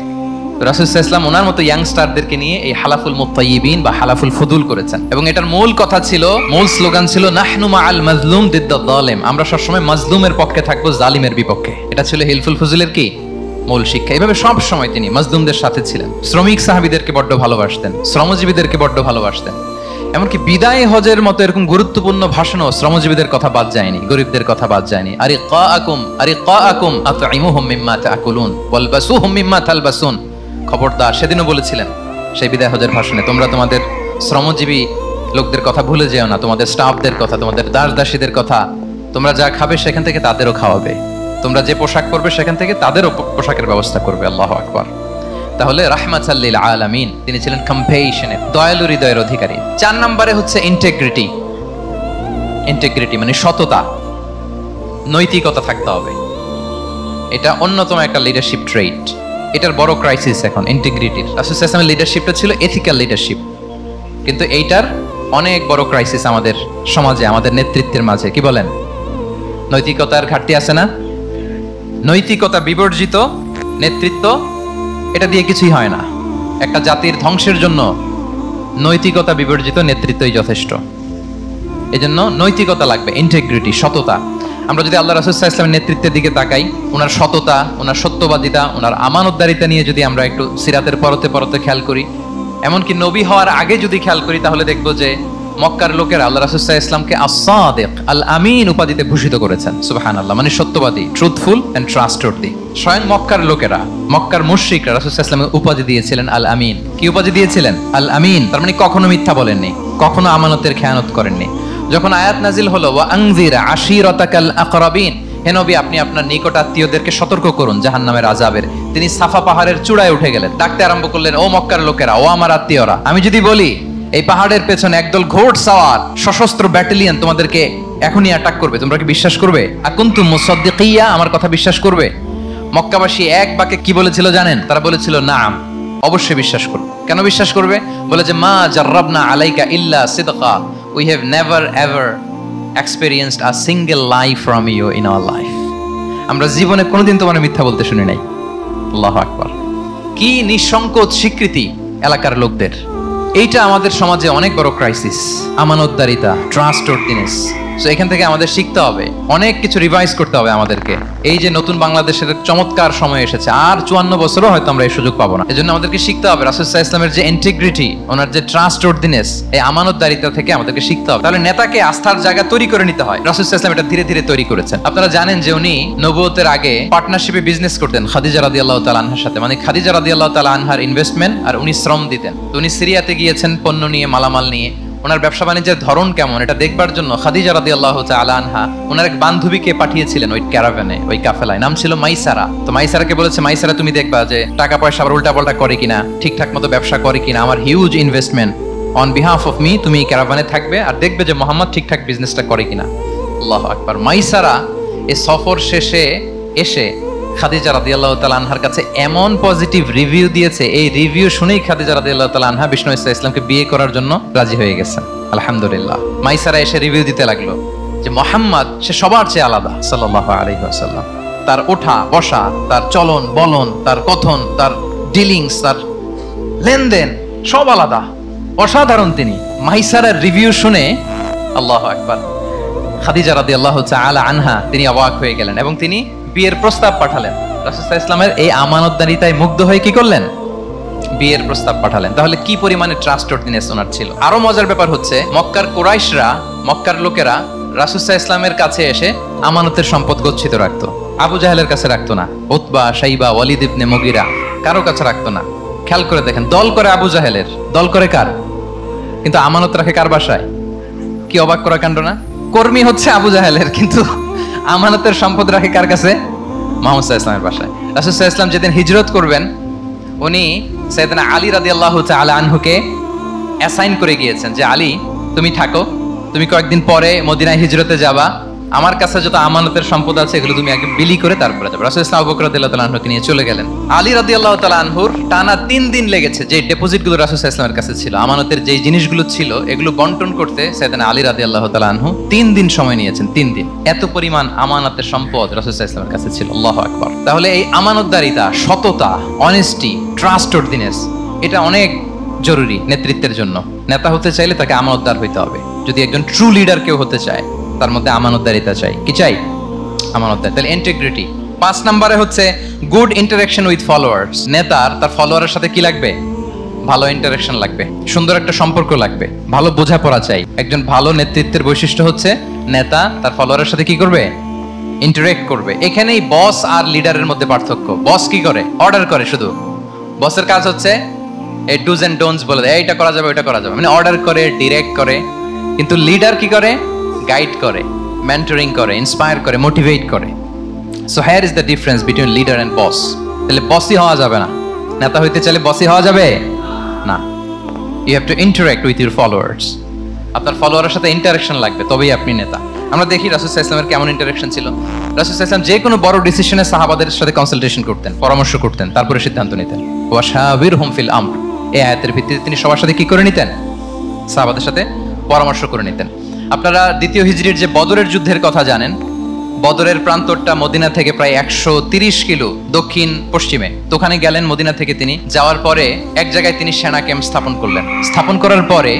রাসূল সাল্লাল্লাহু আলাইহি ওয়াসাল্লাম ওনার মতো ইয়াংস্টারদেরকে নিয়ে এই হালাফুল মুত্তাইয়িবিন বা হালাফুল ফুদুল করেছেন, এবং এটার মূল কথা ছিল, মূল স্লোগান ছিল নাহনু মাআল মাজলুম দিদ্দাদ যালিম, আমরা সবসময় মাজলুমের পক্ষে থাকবো, জালিমের বিপক্ষে। এটা ছিল হিলফুল ফুজুলের কি মূল শিক্ষা। এইভাবে সব সময় তিনি মাজলুমদের সাথে ছিলেন। শ্রমিক সাহাবীদেরকে বড্ড ভালোবাসতেন, শ্রমজীবীদেরকে বড্ড ভালোবাসতেন। এমনকি বিদায় হজের মতো এরকম গুরুত্বপূর্ণ ভাষণও শ্রমজীবীদের কথা বাদ যায়নি, গরিবদের কথা বাদ যায়নি। আরিকাআকুম আতঈমুহুম মিম্মা তাআকুলুন ওয়ালবাসুহুম মিম্মা তালবাসুন। খবরদার, সেদিনও বলেছিলেন সেই বিদায় হজের ভাষণে, তোমরা তোমাদের শ্রমজীবী লোকদের কথা ভুলে যেও না, তোমাদের স্টাফদের কথা, তোমাদের দাস দাসীদের কথা। তোমরা যা খাবে সেখান থেকে তাদেরও খাওয়াবে, তোমরা যে পোশাক পরবে সেখান থেকে তাদেরও পোশাকের ব্যবস্থা করবে। আল্লাহু আকবার। তাহলে রাহমাতাল লিল আলামিন, তিনি ছিলেন কম্পেশনের, দয়ালু হৃদয়ের অধিকারী। 4 নম্বরে হচ্ছে ইন্টিগ্রিটি। ইন্টিগ্রিটি মানে সততা, নৈতিকতা থাকতে হবে। এটা অন্যতম একটা লিডারশিপ ট্রেট। এটার বড় ক্রাইসিস এখন ইন্টিগ্রিটির। রাসূল সাল্লাল্লাহু আলাইহি ওয়াসাল্লামের লিডারশিপটা ছিল এথিক্যাল লিডারশিপ, কিন্তু এইটার অনেক বড় ক্রাইসিস আমাদের সমাজে, আমাদের নেতৃত্বের মাঝে। কি বলেন? নৈতিকতার ঘাটতি আছে না? নৈতিকতা বিবর্জিত নেতৃত্ব, এটা দিয়ে কিছুই হয় না। একটা জাতির ধ্বংসের জন্য নৈতিকতা বিবর্জিত নেতৃত্বই যথেষ্ট। এজন্য নৈতিকতা লাগবে, ইন্টিগ্রিটি, সততা। আমরা যদি আল্লাহ রাসূল সাল্লাল্লাহু আলাইহি ওয়াসাল্লামের নেতৃত্বের দিকে তাকাই, ওনার সততা, ওনার সত্যবাদিতা, ওনার আমানতদারিতা নিয়ে যদি আমরা একটু সিরাতের পরতে পরতে খেয়াল করি, এমনকি নবী হওয়ার আগে যদি খেয়াল করি, তাহলে দেখবো যে মক্কার লোকেরা আল্লাহ রাসূল সাল্লাল্লাহু আলাইহি ওয়াসাল্লামকে আস-সাদিক, আল আমিন উপাধিতে ভূষিত করেছেন। সুবহানাল্লাহ, মানে সত্যবাদী, ট্রুথফুল এন্ড ট্রাস্টওয়ার্দি। স্বয়ং মক্কার লোকেরা, মক্কার মুশরিকরা রাসূল সাল্লাল্লাহু আলাইহি ওয়াসাল্লামকে উপাধি দিয়েছিলেন আল আমিন। কি উপাধি দিয়েছিলেন? আল আমিন। তার মানে কখনো মিথ্যা বলেননি, কখনো আমানতের খেয়ানত করেননি। যখন আয়াত নাজিল হলো ওয়া আনজির আশিরাতাকাল আকরাবিন, হে নবী আপনি আপনার নিকট আত্মীয়দেরকে সতর্ক করুন জাহান্নামের আযাবের, তিনি সাফা পাহাড়ের চূড়ায় উঠে গেলেন, ডাকতে আরম্ভ করলেন, ও মক্কার লোকেরা, ও আমার আত্মীয়রা, আমি যদি বলি এই পাহাড়ের পেছনে একদল ঘোড়সাওয়ার সশস্ত্র ব্যাটালিয়ন তোমাদেরকে এখনই অ্যাটাক করবে, তোমরা কি বিশ্বাস করবে? আকুনতুম মুসাদ্দিকিয়া, আমার কথা বিশ্বাস করবে? মক্কাবাসী এক বাক্যে কি বলেছিল জানেন? তারা বলেছিল নাম, অবশ্যই বিশ্বাস করবে। কেন বিশ্বাস করবে? বলে যে মা জাররাবনা আলাইকা ইল্লা সিদকা, we have never ever experienced a single lie from you in our life. আমরা জীবনে কোনোদিন তোমার মিথ্যা বলতে শুনি নাই। আল্লাহু আকবার। কি নিঃসংকোচ স্বীকৃতি এলাকার লোকদের। এইটা আমাদের সমাজে অনেক বড় ক্রাইসিস, আমানতদারিতা, ট্রাস্টওয়ার্দিনেস। সো এখান থেকে আমাদের শিখতে হবে, অনেক কিছু রিভাইজ করতে হবে আমাদেরকে। এই যে নতুন বাংলাদেশের চমৎকার সময় এসেছে, আর 54 বছরও হয়তো আমরা এই সুযোগ পাবো না। এজন্য আমাদেরকে শিখতে হবে রাসূল সাল্লাল্লাহু আলাইহি ওয়াসাল্লামের যে ইন্টিগ্রিটি, ওনার যে ট্রাস্টওয়ার্দিনেস, এই আমানতদারিতা থেকে আমাদেরকে শিখতে হবে। তাহলে নেতাকে আস্থার জায়গা তৈরি করে নিতে হয়। রাসূল সাল্লাল্লাহু আলাইহি ওয়াসাল্লাম এটা ধীরে ধীরে তৈরি করেছেন। আপনারা জানেন যে উনি নবুয়তের আগে পার্টনারশিপে বিজনেস করতেন খাদিজা রাদিয়াল্লাহু তাআলা আনহার সাথে, মানে খাদিজা রাদিয়াল্লাহু তাআলা আনহার ইনভেস্টমেন্ট আর উনি শ্রম দিতেন। তো উনি সিরিয়াতে গিয়েছেন পণ্য নিয়ে, মালামাল নিয়ে। ওনার ব্যবসা বাণিজ্যের ধরন কেমন এটা দেখবার জন্য খাদিজা রাদিয়াল্লাহু তাআলা আনহা ওনার এক বান্ধবীকে পাঠিয়েছিলেন ওই ক্যারাভ্যানে, ওই কাফেলায়। নাম ছিল মাইসারা। তো মাইসারাকে বলেছে, মাইসারা তুমি দেখবা যে টাকা পয়সা আবার উল্টাপাল্টা করে কিনা, ঠিকঠাক মতো ব্যবসা করে কিনা, আমার huge investment on behalf of me, তুমি এই ক্যারাভ্যানে থাকবে আর দেখবে যে মোহাম্মদ ঠিকঠাক বিজনেসটা করে কিনা। আল্লাহু আকবার। মাইসারা এই সফর শেষে এসে খাদিজা রাদিয়াল্লাহু তাআলা আনহার কাছে এমন পজিটিভ রিভিউ দিয়েছে, এই রিভিউ শুনেই খাদিজা রাদিয়াল্লাহু তাআলা আনহা বিষ্ণু ইসলামকে বিয়ে করার জন্য রাজি হয়ে গেছেন। আলহামদুলিল্লাহ। মাইসারা এসে রিভিউ দিতে লাগলো যে মোহাম্মদ সে সবার চেয়ে আলাদা সাল্লাল্লাহু আলাইহি ওয়াসাল্লাম। তার ওঠা বসা, তার চলন বলন, তার কথন, তার ডিলিংস, তার লেনদেন সব আলাদা, অসাধারণ তিনি। মাইসারার রিভিউ শুনে আল্লাহু আকবার, খাদিজা রাদিয়াল্লাহু তাআলা আনহা তিনি অবাক হয়ে গেলেন এবং তিনি বিয়ের প্রস্তাব পাঠালেন। রাসূল সাল্লাল্লাহু আলাইহি ওয়াসাল্লামের এই আমানতদারিতায় মুগ্ধ হয়ে কি করলেন? বিয়ের প্রস্তাব পাঠালেন। তাহলে কি পরিমাণে ট্রাস্টওয়ার্দিনেস ওনার ছিল। আরো মজার ব্যাপার হচ্ছে মক্কার কুরাইশরা, মক্কার লোকেরা রাসূল সাল্লাল্লাহু আলাইহি ওয়াসাল্লামের কাছে এসে আমানতের সম্পদ গচ্ছিত রাখতো। আবু জাহেলের কাছে রাখতো না, উতবা, শাইবা, ওয়ালিদ ইবনে মুগিরা কারো কাছে রাখতো না। খেয়াল করে দেখেন, দল করে আবু জাহেলের, দল করে কার, কিন্তু আমানত রাখে কার বাসায়? কি অবাক করা কাণ্ড না? কর্মী হচ্ছে আবু জাহেলের, কিন্তু আমানতের সম্পদ রাখে কার কাছে? মুহাম্মদ সাল্লাল্লাহু আলাইহি ওয়াসাল্লামের বাসায়। রাসূল সাল্লাল্লাহু আলাইহি ওয়াসাল্লাম যেদিন হিজরত করবেন, উনি সাইয়েদনা আলী রাদিয়াল্লাহু তাআলা আনহুকে অ্যাসাইন করে গিয়েছেন যে আলী তুমি থাকো, তুমি কয়েকদিন পরে মদিনায় হিজরতে যাবা, আমার কাছে যত আমানতের সম্পদ আছে এগুলো তুমি আগে বিলি করে তারপরে যাবে। রাসূল সাল্লাল্লাহু আবু বকর রাদিয়াল্লাহু তাআলা আনহুকে নিয়ে চলে গেলেন। আলী রাদিয়াল্লাহু তাআলা আনহুর টানা 3 দিন লেগেছে যে ডেপোজিটগুলো রাসূল সাল্লাল্লাহু আলাইহি ওয়াসাল্লামের কাছে ছিল, আমানতের যেই জিনিসগুলো ছিল এগুলো বন্টন করতে সাইয়েদনা আলী রাদিয়াল্লাহু তাআলা আনহু 3 দিন সময় নিয়েছেন। 3 দিন, এত পরিমাণ আমানতের সম্পদ রাসূল সাল্লাল্লাহু আলাইহি ওয়াসাল্লামের কাছে ছিল। আল্লাহু আকবার। তাহলে এই আমানতদারিতা, সততা, অনেস্টি, ট্রাস্টওয়ার্দিনেস এটা অনেক জরুরি নেতৃত্বের জন্য। নেতা হতে চাইলে তাকে আমানতদার হইতে হবে। যদি একজন ট্রু লিডার কেউ হতে চায় তার মধ্যে আমানতদারিতা চাই। কি চাই? আমানতদার। তাহলে ইন্টিগ্রিটি। 5 নম্বরে হচ্ছে গুড ইন্টারঅ্যাকশন উইথ ফলোয়ার্স। নেতার তার ফলোয়ারের সাথে কি লাগবে? ভালো ইন্টারঅ্যাকশন লাগবে, সুন্দর একটা সম্পর্ক লাগবে, ভালো বোঝাপড়া চাই। একজন ভালো নেতৃত্বের বৈশিষ্ট্য হচ্ছে নেতা তার ফলোয়ারের সাথে কি করবে? ইন্টারঅ্যাক্ট করবে। এখানেই বস আর লিডারের মধ্যে পার্থক্য। বস কি করে? অর্ডার করে শুধু। বসের কাজ হচ্ছে এই ডুজ এন্ড ডোন্টস বলে দেয়, এইটা করা যাবে ওইটা করা যাবে, মানে অর্ডার করে, ডিরেক্ট করে। কিন্তু লিডার কি করে? গাইড করে, মেন্টরিং করে, ইন্সপায়ার করে, মোটিভেট করে। So here is the difference between leader and boss. তাহলে বসই হওয়া যাবে না। নেতা হইতে চাইলে বসই হওয়া যাবে না। You have to interact with your followers. আপনার ফলোয়ারের সাথে ইন্টারাকশন লাগবে, তবেই আপনি নেতা। আমরা দেখি রাসূল সাল্লাল্লাহু আলাইহি ওয়াসাল্লামের কেমন ইন্টারাকশন ছিল। রাসূল সাল্লাল্লাহু আলাইহি ওয়াসাল্লাম যে কোনো বড় ডিসিশনে সাহাবাদের সাথে কনসালটেশন করতেন, পরামর্শ করতেন, তারপরে সিদ্ধান্ত নিতেন। ওয়া শাবিরহুম ফিল আমর, এই আয়াতের ভিত্তিতে তিনি সবার সাথে কি করে নিতেন? সাহাবাদের সাথে পরামর্শ করে নিতেন। আপনারা দ্বিতীয় হিজরির যে বদরের যুদ্ধের কথা জানেন। বদরের প্রান্তরটা মদিনা থেকে প্রায় 130 কিলো দক্ষিণ পশ্চিমে। তো ওখানে গেলেন মদিনা থেকে। তিনি যাওয়ার পরে এক জায়গায় তিনি সেনা ক্যাম্প স্থাপন করলেন। স্থাপন করার পরে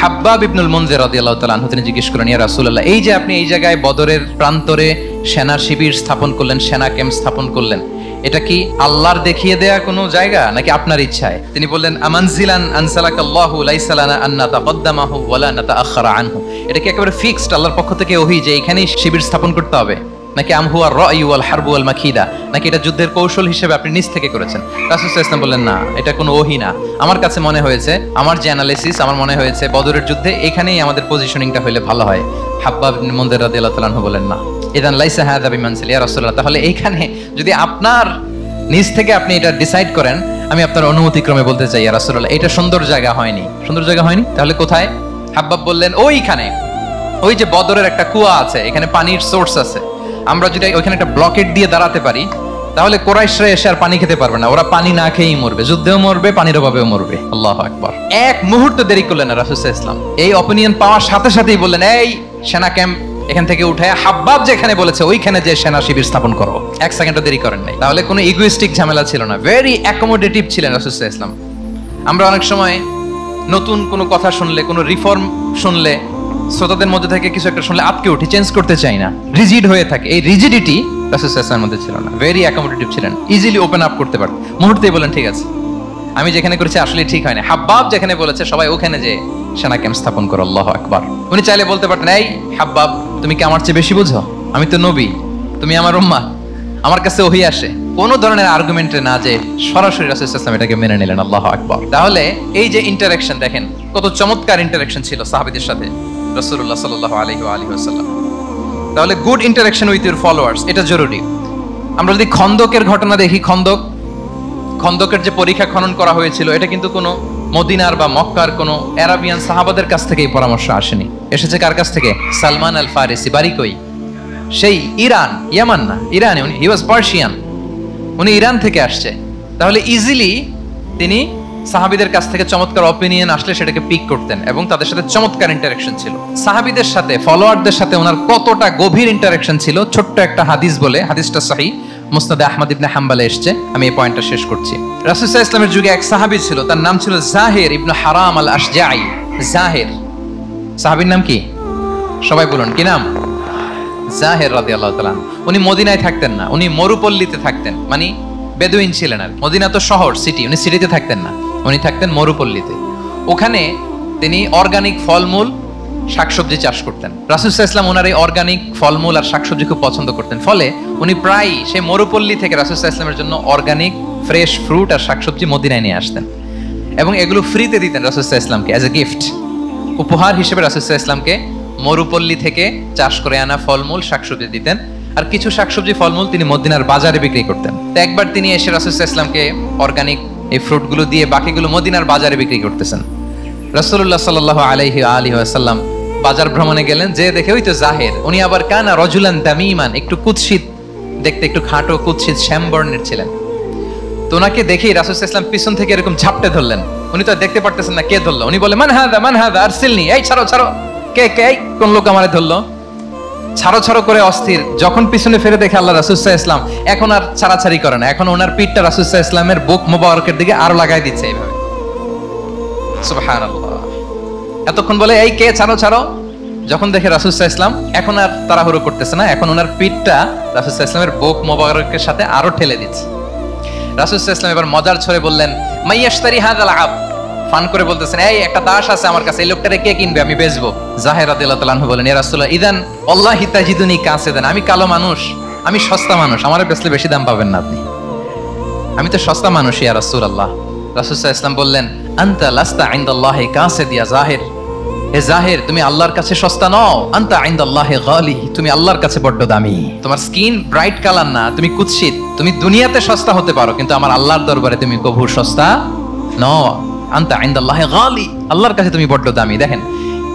হাব্বাব ইবনুল মুনজির রাদিয়াল্লাহু তাআলা আনহু তিনি জিজ্ঞেস করেন, ইয়া রাসূলুল্লাহ, এই যে আপনি এই জায়গায় বদরের প্রান্তরে সেনা শিবির স্থাপন করলেন, সেনা ক্যাম্প স্থাপন করলেন, এটা কি আল্লাহর দেখিয়ে দেয়া কোনো জায়গা নাকি আপনার ইচ্ছায়? তিনি বললেন, আমানজিলান আনসালাকাল্লাহু লাইসা লানা আন নাতাকদ্দামাহু ওয়ালা নাতাআখারা আনহু। এটা কি একেবারে ফিক্সড আল্লাহর পক্ষ থেকে ওহী যে এখানেই শিবির স্থাপন করতে হবে, নাকি আমহুয়া রায়ু ওয়াল হারবু ওয়াল মাকিদা, নাকি এটা যুদ্ধের কৌশল হিসেবে আপনি নিজ থেকে করেছেন? রাসূল সাল্লাল্লাহু আলাইহি ওয়াসাল্লাম বললেন, না, এটা কোনো ওহী না। আমার কাছে মনে হয়েছে, আমার যে অ্যানালিসিস, আমার মনে হয়েছে বদরের যুদ্ধে এখানেই আমাদের পজিশনিংটা হইলে ভালো হয়। হাব্বাব ইবনে মুনজির রাদিয়াল্লাহু তাআলা আনহু বলেন, না, ইদান লাইসা হাযা বিমানসিল ইয়া রাসূলুল্লাহ। তাহলে এইখানে যদি আপনার নিজ থেকে আপনি এটা ডিসাইড করেন, আমি আপনার অনুমতিক্রমে বলতে চাই ইয়া রাসূলুল্লাহ, এটা সুন্দর জায়গা হয়নি। সুন্দর জায়গা হয়নি? তাহলে কোথায়? হাব্বাব বললেন, ওইখানে, ওই যে বদরের একটা কুয়া আছে, এখানে পানির সোর্স আছে। আমরা যদি ওইখানে একটা ব্লকেট দিয়ে দাঁড়াতে পারি, তাহলে কুরাইশরা এসে আর পানি খেতে পারবে না। ওরা পানি না খেয়েই মরবে, যুদ্ধেও মরবে, পানির অভাবেও মরবে। আল্লাহু আকবার। এক মুহূর্ত দেরি করলেন না রাসূল সাল্লাল্লাহু আলাইহি ওয়াসাল্লাম। এই অপিনিয়ন পাওয়ার সাথে সাথেই বললেন, এই সেনা ক্যাম্প এখান থেকে উঠায় হাব্বাব যেখানে বলেছে ওইখানে যে সেনা শিবির স্থাপন করো। 1 সেকেন্ডও দেরি করেন নাই। তাহলে কোনো ইগোইস্টিক ঝামেলা ছিল না। ভেরি অ্যাকোমোডেটিভ ছিলেন রাসূল সাল্লাল্লাহু আলাইহি ওয়াসাল্লাম। আমরা অনেক সময় নতুন কোনো কথা শুনলে, কোনো রিফর্ম শুনলে, শ্রোতাদের মধ্যে থেকে কিছু একটা শুনলে আটকে উঠি, চেঞ্জ করতে চাই না, রিজিড হয়ে থাকে। এই রিজিডিটি রাসূল সাল্লাল্লাহু আলাইহি ওয়াসাল্লামের মধ্যে ছিল না। ভেরি অ্যাকোমোডেটিভ ছিলেন, ইজিলি ওপেন আপ করতে পারতেন। মুহূর্তেই বলেন, ঠিক আছে, আমি যেখানে করেছি আসলে ঠিক হয় না। হাব্বাব যেখানে বলেছে সবাই ওখানে যে সেনা ক্যাম্প স্থাপন করো। আল্লাহু আকবার। উনি চাইলে বলতে পারতেন, এই হাব্বাব, তুমি কি আমার চেয়ে বেশি বুঝো? আমি তো নবী, তুমি আমার উম্মাহ, আমার কাছে ওহী আসে। কোনো ধরনের আর্গুমেন্টে না যে সরাসরি রাসূল সাল্লাল্লাহু আলাইহি ওয়াসাল্লাম এটাকে মেনে নিলেন। আল্লাহু আকবার। তাহলে এই যে ইন্টারঅ্যাকশন দেখেন, কত চমৎকার ইন্টারঅ্যাকশন ছিল সাহাবীদের সাথে রাসূলুল্লাহ সাল্লাল্লাহু আলাইহি ওয়া আলিহি ওয়াসাল্লাম। তাহলে good interaction with your followers, এটা জরুরি। আমরা যদি খন্দকের ঘটনা দেখি, খন্দকের যে পরীক্ষা খনন করা হয়েছিল, এটা কিন্তু কোনো মদিনার বা মক্কার কোনো আরাবিয়ান সাহাবাদের কাছ থেকে এই পরামর্শ আসেনি। এসেছে কার কাছ থেকে? সালমান আল ফারিসি। বাড়ি কই? সেই ইরান, ইয়ামান না, ইরানে। উনি হি ওয়াজ পার্সিয়ান, উনি ইরান থেকে আসছে। তাহলে ইজিলি তিনি সাহাবীদের কাছ থেকে চমৎকার অপিনিয়ন আসলে সেটাকে পিক করতেন এবং তাদের সাথে চমৎকার ইন্টারাকশন ছিল। সাহাবীদের সাথে, ফলোয়ারদের সাথে ওনার কতটা গভীর ইন্টারাকশন ছিল, ছোট্ট একটা হাদিস বলে, হাদিসটা সহিহ, মুসনাদে আহমদ ইবনে হাম্বলে এসেছে। আমি এই পয়েন্টটা শেষ করছি। রাসূল সাল্লাল্লাহু আলাইহি ওয়াসাল্লামের যুগে এক সাহাবী ছিল, তার নাম ছিল জাহির ইবনে হারাম আল আশজাঈ। জাহির, সাহাবীর নাম কি? সবাই বলুন, কি নাম? জাহির রাদিয়াল্লাহু তাআলা। উনি মদিনায় থাকতেন না, উনি মরুপল্লীতে থাকতেন, মানে বেদুইন ছিলেন আর। মদিনা তো শহর, সিটি, উনি সিটিতে থাকতেন না, উনি থাকতেন মরুপল্লীতে। ওখানে তিনি অর্গানিক ফলমূল, শাকসবজি চাষ করতেন। রাসূল সাল্লাল্লাহু আলাইহি ওয়াসাল্লাম ওনার এই অর্গানিক ফলমূল আর শাকসবজি খুব পছন্দ করতেন। ফলে উনি প্রায় সেই মরুপল্লী থেকে রাসূল সাল্লাল্লাহু আলাইহি ওয়াসাল্লামের জন্য অর্গানিক ফ্রেশ ফ্রুট আর শাকসবজি মদিনায় নিয়ে আসতেন এবং এগুলো ফ্রিতে দিতেন রাসূল সাল্লাল্লাহু আলাইহি ওয়াসাল্লামকে অ্যাজ এ গিফট। উপহার হিসেবে রাসূল সাল্লাল্লাহু আলাইহি ওয়াসাল্লামকে মরুপল্লী থেকে চাষ করে আনা ফলমূল শাকসবজি দিতেন। আর কিছু শাকসবজি ফলমূল তিনি মদিনার বাজারে বিক্রি করতেন। তো একবার তিনি এসে রাসূল সাল্লাল্লাহু আলাইহি ওয়াসাল্লামকে অর্গানিক এই ফ্রুটগুলো দিয়ে বাকিগুলো মদিনার বাজারে বিক্রি করতেছেন। রাসূলুল্লাহ সাল্লাল্লাহু আলাইহি ওয়া আলিহি ওয়াসাল্লাম বাজার ভ্রমণে গেলেন, যে দেখে ওই তো জাহের, উনি আবার কানা রজুলান দামিমান, একটু কুৎসিত দেখতে, একটু খাটো কুৎসিত শ্যামবর্ণের ছিলেন। তো ওনাকে দেখেই রাসূল সাল্লাল্লাহু আলাইহি ওয়াসাল্লাম পিছন থেকে এরকম ঝাপটে ধরলেন। উনি তো দেখতে পারতেছেন না কে ধরলো। উনি বলে মান হাদা আরসিলনি, এই ছাড়ো ছাড়ো, কে কে, কোন লোক আমারে ধরলো, ছাড়ো ছাড়ো করে অস্থির। যখন পিছনে ফিরে দেখে আল্লাহ রাসূল সাল্লাল্লাহু আলাইহি ওয়াসাল্লাম, এখন আর ছাড়াছাড়ি করে না, এখন ওনার পিঠটা রাসূল সাল্লাল্লাহু আলাইহি ওয়াসাল্লামের বুক মোবারকের দিকে আরো লাগাই দিচ্ছে এইভাবে। সুবহানাল্লাহ। এতক্ষণ বলে এই কে, ছাড়ো ছাড়ো, যখন দেখে রাসূল সাল্লাল্লাহু আলাইহি ওয়াসাল্লাম এখন আর তাড়াহুড়ো করতেছে না, এখন ওনার পিঠটা রাসূল সাল্লাল্লাহু আলাইহি ওয়াসাল্লামের বুক মোবারকের সাথে আরো ঠেলে দিচ্ছে। রাসূল সাল্লাল্লাহু আলাইহি ওয়াসাল্লাম এবার মজার ছলে বললেন, মাইয়াশতারি হাযাল আব, ফান করে বলতেছেন, এই একটা দাস আছে আমার কাছে, এই লোকটারে কে কিনবে, আমি বেচবো। জাহের রাদিয়াল্লাহু তাআলা আনহু বলেন, ইয়া রাসূলুল্লাহ ইদান আল্লাহি তাজিদুনি কাসিদান, আমি কালো মানুষ, আমি সস্তা মানুষ, আমারে বেচলে বেশি দাম পাবেন না আপনি, আমি তো সস্তা মানুষ ইয়া রাসূলুল্লাহ। রাসূল সাল্লাল্লাহু আলাইহি ওয়াসাল্লাম বললেন, আনতা লাস্তা ইনদাল্লাহি কাসিদ ইয়া জাহির, হে জাহির তুমি আল্লাহর কাছে সস্তা নও, আনতা ইনদাল্লাহি গালি, তুমি আল্লাহর কাছে বড্ড দামি। তোমার স্কিন ব্রাইট কালার না, তুমি কুৎসিত, তুমি দুনিয়াতে সস্তা হতে পারো, কিন্তু আমার আল্লাহর দরবারে তুমি কভু সস্তা নও। আনতা ইনদাল্লাহি গালি, আল্লাহর কাছে তুমি বড্ড দামি। দেখেন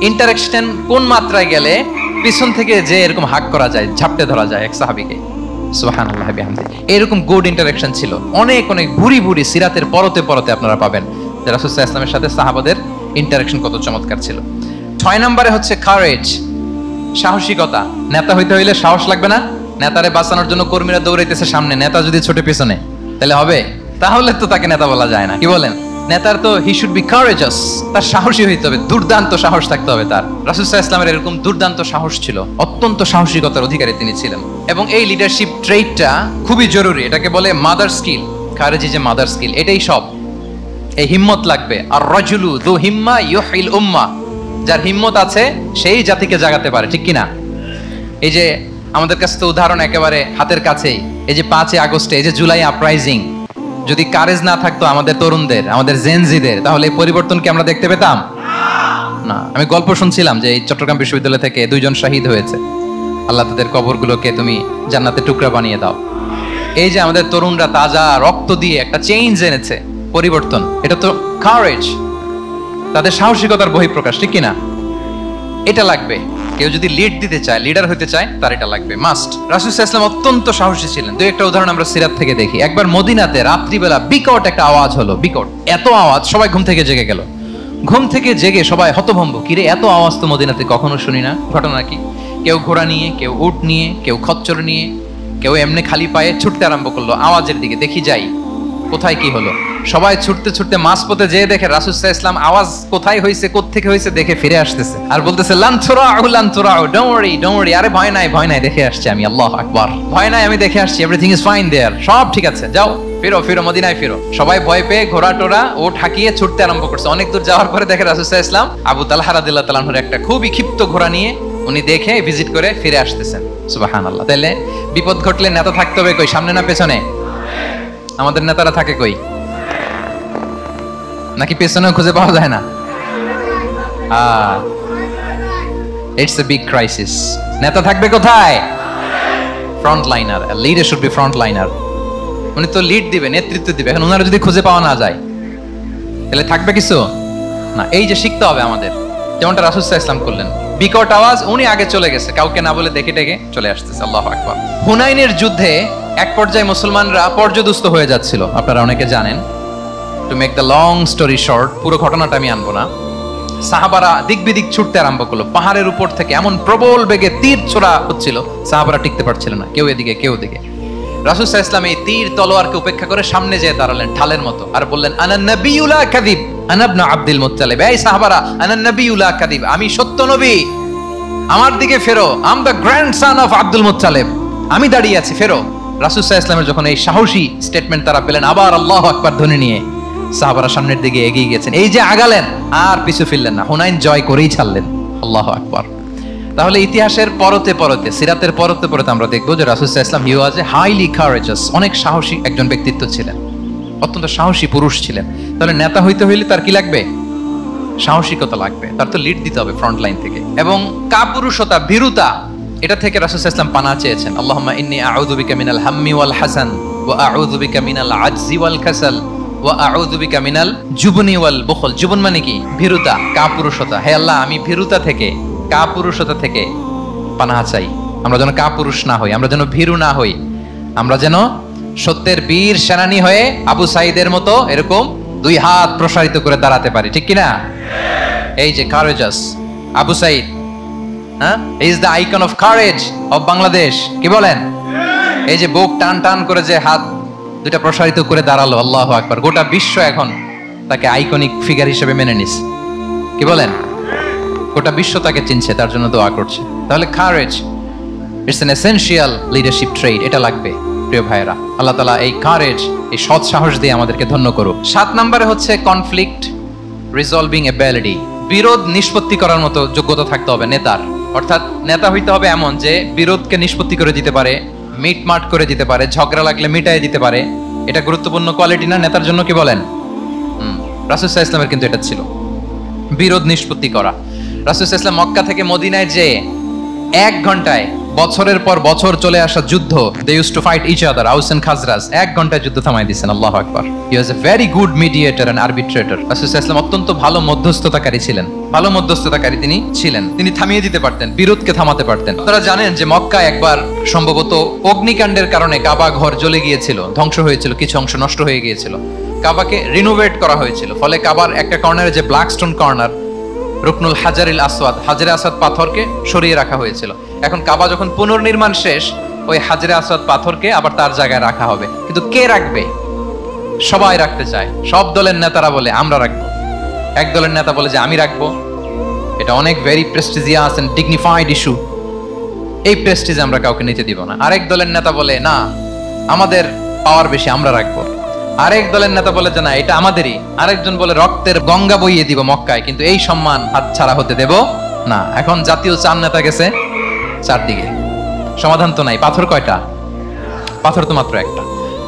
ইন্টারেকশন কোন মাত্রায় গেলে পিছন থেকে যে এরকম হাক করা যায়, ঝাপটে ধরা যায় এক সাহাবীকে, সুবহানাল্লাহ বিহামদিহি। এরকম গুড ইন্টারেকশন ছিল অনেক অনেক, ভুরি ভুরি সিরাতের পরতে পরতে আপনারা পাবেন যে রাসূল সাল্লাল্লাহু আলাইহি ওয়াসাল্লামের সাথে সাহাবাদের ইন্টারেকশন কত চমৎকার ছিল। 6 নম্বরে হচ্ছে কারেজ, সাহসিকতা। নেতা হইতে হইলে সাহস লাগবে না? নেতারে বাঁচানোর জন্য কর্মীরা দৌড়াইতেছে সামনে, নেতা যদি ছোটে পিছনে, তাহলে হবে? তাহলে তো তাকে নেতা বলা যায় না, কি বলেন? নেতার তো হি শুড বি কারেজাস, তার সাহসী হইতে হবে, দুর্দান্ত সাহস থাকতে হবে তার। রাসূল সাল্লাল্লাহু আলাইহি ওয়াসাল্লামের এরকম দুর্দান্ত সাহস ছিল, অত্যন্ত সাহসিকতার অধিকারী তিনি ছিলেন। এবং এই লিডারশিপ ট্রেটটা খুবই জরুরি, এটাকে বলে মাদার স্কিল। কারেজি যে মাদার স্কিল, এটাই সব। এই হিম্মত লাগবে। আর রাজুলু যু হিম্মা ইউহিল উম্মা, যার হিম্মত আছে সেই জাতিকে জাগাতে পারে, ঠিক কিনা? এই যে আমাদের কাছে তো উদাহরণ একেবারে হাতের কাছেই, এই যে 5 আগস্টে, এই যে জুলাই আপরাইজিং, যদি কারেজ না থাকতো আমাদের তরুণদের, আমাদের জেনজিদের, তাহলে এই পরিবর্তন কি আমরা দেখতে পেতাম না। আমি গল্প শুনছিলাম যে এই চট্টগ্রাম বিশ্ববিদ্যালয় থেকে 2 জন শহীদ হয়েছে, আল্লাহ তাদের কবরগুলোকে তুমি জান্নাতের টুকরা বানিয়ে দাও। এই যে আমাদের তরুণরা তাজা রক্ত দিয়ে একটা চেঞ্জ এনেছে, পরিবর্তন, এটা তো কারেজ, তাদের সাহসিকতার বহিঃপ্রকাশ, ঠিক কিনা? এটা লাগবে। কেউ যদি লিড দিতে চায়, লিডার হতে চায়, তার এটা লাগবে, মাস্ট। রাসূল সাল্লাল্লাহু আলাইহি ওয়াসাল্লাম অত্যন্ত সাহসী ছিলেন। দুই একটা উদাহরণ আমরা সিরাত থেকে দেখি। একবার মদিনাতে রাত্রিবেলা বিকট একটা আওয়াজ হলো, বিকট এত আওয়াজ, সবাই ঘুম থেকে জেগে গেল। ঘুম থেকে জেগে সবাই হতভম্ব, কিরে এত আওয়াজ তো মদিনাতে কখনো শুনি না। ঘটনা কি? কেউ ঘোড়া নিয়ে, কেউ উট নিয়ে, কেউ খচ্চর নিয়ে, কেউ এমনি খালি পায়ে ছুটতে আরম্ভ করলো আওয়াজের দিকে, দেখি যাই কোথায় কি হলো। সবাই ছুটতে ছুটতে মাঝপথে যেয়ে দেখে রাসূল সাল্লাল্লাহু আলাইহি ওয়াসাল্লাম আওয়াজ কোথায় হইছে, কোত্থেকে হইছে দেখে ফিরে আসতেছে, আর বলতেছে লান তুরাউ, ডোন্ট ওয়ারি, আরে ভয় নাই ভয় নাই, দেখে আসছি আমি, আল্লাহু আকবার, ভয় নাই আমি দেখে আসছি, এভরিথিং ইজ ফাইন দেয়ার, সব ঠিক আছে, যাও ফিরো ফিরো মদিনায় ফিরো। সবাই ভয় পেয়ে ঘোড়া টোড়া ও ঠাকিয়ে ছুটতে আরম্ভ করছে। অনেক দূর যাওয়ার পরে দেখে রাসূল সাল্লাল্লাহু আলাইহি ওয়াসাল্লাম আবু তালহা রাদিয়াল্লাহু তাআলা আনহুর একটা খুবই ক্ষিপ্ত ঘোড়া নিয়ে উনি দেখে ভিজিট করে ফিরে আসতেছেন। সুবহানাল্লাহ। তাইলে বিপদ ঘটলে নেতা থাকতে হবে কই, সামনে না পেছনে? আমাদের নেতারা থাকে কই? নাকি পেছনেও খুঁজে পাওয়া যায় না? It's a big crisis. নেতা থাকবে কোথায়? Front liner. Leader should be front liner. উনি তো লিড দিবে, নেতৃত্ব দিবে। এখন ওনারা যদি খুঁজে পাওয়া না যায়, তাহলে থাকবে কিছু না। এই যে শিখতে হবে আমাদের, যেমনটা রাসূল সাল্লাল্লাহু আলাইহি ওয়াসাল্লাম করলেন। বিকট আওয়াজ, উনি আগে চলে গেছে, কাউকে না বলে দেখে দেখে চলে আসতেছে। আল্লাহু আকবার। হুনাইনের যুদ্ধে এক পর্যায়ে মুসলমানরা পর্যদস্ত হয়ে যাচ্ছিল, আপনারা অনেকে জানেন। To make the long story short, পুরো ঘটনাটা আমি আনবো না। সাহাবারা দিক বিদিক ছুটতে আরম্ভ করলো, পাহাড়ের উপর থেকে এমন প্রবল বেগে তীর ছোড়া হচ্ছিল, সাহাবারা টিকতে পারছিল না, কেউ এদিকে কেউ ওদিকে। রাসূল সাল্লাল্লাহু আলাইহি ওয়াসাল্লাম এই তীর তলোয়ারকে উপেক্ষা করে সামনে যেয়ে দাঁড়ালেন ঢালের মতো, আর বললেন আনা নবিয়্যু লা কাযিব, আনা ইবনু আব্দুল মুত্তালিব। এই সাহাবারা, আনা নবিয়্যু লা কাযিব, আমি সত্য নবী, আমার দিকে ফেরো, I am the grandson of Abdul Muttalib, আমি দাঁড়িয়ে আছি, ফেরো। রাসূল সাল্লাল্লাহু আলাইহি ওয়াসাল্লামের যখন এই সাহসী স্টেটমেন্ট তারা পেলেন, আবার আল্লাহু আকবার ধ্বনি নিয়ে সাহাবারা সামনের দিকে এগিয়ে গেছেন। এই যে আগালেন, আর পিছু ফিরলেন না, হুনাইন জয় করেই ছাড়লেন। আল্লাহু আকবার। তাহলে ইতিহাসের পরতে পরতে, সিরাতের পরতে পরতে আমরা দেখবো যে রাসূল সাল্লাল্লাহু আলাইহি ওয়াসাল্লাম হি ওয়াজ এ হাইলি কারেজাস, অনেক সাহসী একজন ব্যক্তিত্ব ছিলেন, অত্যন্ত সাহসী পুরুষ ছিলেন। তাহলে নেতা হইতে হইলে তার কি লাগবে? সাহসিকতা লাগবে, তার তো লিড দিতে হবে ফ্রন্ট লাইন থেকে। এবং কাপুরুষতা, ভীরুতা, এটা থেকে রাসূল সাল্লাল্লাহু আলাইহি ওয়াসাল্লাম পানা চেয়েছেন। আল্লাহুম্মা ইন্নী আউযু বিকা মিনাল হাম্মি ওয়াল হাসান ওয়া আউযু বিকা মিনাল আজজি ওয়াল কাসাল ওয়া আউযু বিকা মিনাল জুবনি ওয়াল বুখল। জুবন মানে কি? ভীরুতা, কাপুরুষতা। হে আল্লাহ, আমি ভীরুতা থেকে, কাপুরুষতা থেকে পানাহা চাই। আমরা যেন কাপুরুষ না হই, আমরা যেন ভীরু না হই, আমরা যেন সত্যের বীর সেনানী হয়ে আবু সাঈদের মতো এরকম দুই হাত প্রসারিত করে দাঁড়াতে পারি, ঠিক কিনা? এই যে কারেজাস আবু সাঈদ, হ্যাঁ, is the icon of courage of Bangladesh, কি বলেন? এই যে বুক টান টান করে যে হাত দুইটা প্রসারিত করে দাঁড়ালো, আল্লাহু আকবার, গোটা বিশ্ব এখন তাকে আইকনিক ফিগার হিসেবে মেনে নিছে, কি বলেন? গোটা বিশ্ব তাকে চিনছে, তার জন্য দোয়া করছে। তাহলে courage it's an essential leadership trait, এটা লাগবে প্রিয় ভাইয়েরা। আল্লাহ তাআলা এই কারেজ, এই সৎ সাহস দিয়ে আমাদেরকে ধন্য করুক। 7 নম্বরে হচ্ছে কনফ্লিক্ট রিজলভিং এবিলিটি, বিরোধ নিষ্পত্তি করার মতো যোগ্যতা থাকতে হবে নেতার। অর্থাৎ নেতা হইতে হবে এমন যে বিরোধকে নিষ্পত্তি করে দিতে পারে, মিটমাট করে দিতে পারে, ঝগড়া লাগলে মিটাই দিতে পারে। এটা গুরুত্বপূর্ণ কোয়ালিটি না নেতার জন্য, কি বলেন? রাসূল সাল্লাল্লাহু আলাইহি ওয়াসাল্লামের কিন্তু এটা ছিল, বিরোধ নিষ্পত্তি করা। রাসূল সাল্লাল্লাহু আলাইহি ওয়াসাল্লাম মক্কা থেকে মদিনায় যে 1 ঘন্টায় বছরের পর বছর চলে আসা যুদ্ধ, they use to fight each other, Aus and Khazraj, 1 ঘন্টায় যুদ্ধ থামাই দিয়েছেন, আল্লাহু আকবার। He was a very good mediator and arbitrator. রাসূল সাল্লাল্লাহু আলাইহি ওয়াসাল্লাম অত্যন্ত ভালো মধ্যস্থতাকারী ছিলেন, ভালো মধ্যস্থতাকারী তিনি ছিলেন। তিনি থামিয়ে দিতে পারতেন, বিরোধকে থামাতে পারতেন। আপনারা জানেন যে মক্কায় একবার সম্ভবত অগ্নিকাণ্ডের কারণে কাবা ঘর জ্বলে গিয়েছিল, ধ্বংস হয়েছিল, কিছু অংশ নষ্ট হয়ে গিয়েছিল। কাবাকে রিনোভেট করা হয়েছিল, ফলে কাবার একটা কর্নারে যে ব্ল্যাক স্টোন কর্নার, রুকনুল হাজারিল আসওয়াদ, হাজরে আসওয়াদ পাথরকে সরিয়ে রাখা হয়েছিল। এখন কাবা যখন পুনর্নির্মাণ শেষ, ওই হাজরে আসওয়াদ পাথরকে আবার তার জায়গায় রাখা হবে। কিন্তু কে রাখবে? সবাই রাখতে চায়, সব দলের নেতারা বলে আমরা রাখবো। এক দলের নেতা বলে যে আমি রাখবো, এটা অনেক very prestigious and dignified issue, এই প্রেস্টিজ আমরা কাউকে নিতে দিব না। আরেক দলের নেতা বলে না, আমাদের পাওয়ার বেশি, আমরা রাখবো। আরেক দলের নেতা বলে যে না, এটা আমাদেরই। আরেকজন বলে রক্তের গঙ্গা বইয়ে দিব মক্কায়, কিন্তু এই সম্মান হাতছাড়া হতে দেব না। এখন জাতীয় 4 নেতা গেছে 4 দিকে, সমাধান তো নাই। পাথর কয়টা? পাথর তো মাত্র একটা।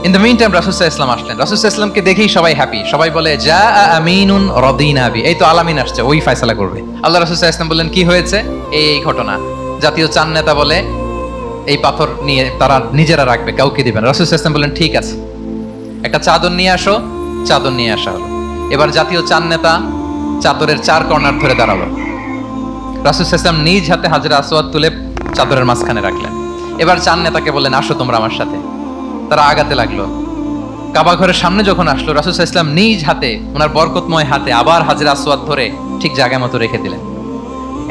ইন দ্য মিন টাইম রাসূল সাল্লাল্লাহু আলাইহি ওয়াসাল্লাম আসলেন। রাসূল সাল্লাল্লাহু আলাইহি ওয়াসাল্লামকে দেখেই সবাই হ্যাপি, সবাই বলে যা আমিনুন রাদিনা বি, এই তো আলামিন আসছে, ওই ফয়সালা করবে। আল্লাহ রাসূল সাল্লাল্লাহু আলাইহি ওয়াসাল্লাম বললেন কি হয়েছে? এই ঘটনা। জাতীয় 4 নেতা বলে এই পাথর নিয়ে তারা নিজেরা রাখবে, কাউকে দিবেন। রাসূল সাল্লাল্লাহু আলাইহি ওয়াসাল্লাম বললেন ঠিক আছে, একটা চাদর নিয়ে আসো। চাদর নিয়ে আসা হলো। এবার জাতীয় 4 নেতা চাদরের 4 কর্নার ধরে দাঁড়ালো। রাসূল সাল্লাল্লাহু আলাইহি ওয়াসাল্লাম নিজ হাতে হাজরে আসওয়াদ তুলে চাদরের মাঝখানে রাখলেন। এবার 4 নেতাকে বললেন আসো তোমরা আমার সাথে। তারা আগাতে লাগলো। কাবা ঘরের সামনে যখন আসলো, রাসূল সাল্লাল্লাহু আলাইহি ওয়াসাল্লাম নিজ হাতে, ওনার বরকতময় হাতে আবার হাজরে আসওয়াদ ধরে ঠিক জায়গা মতো রেখে দিলেন।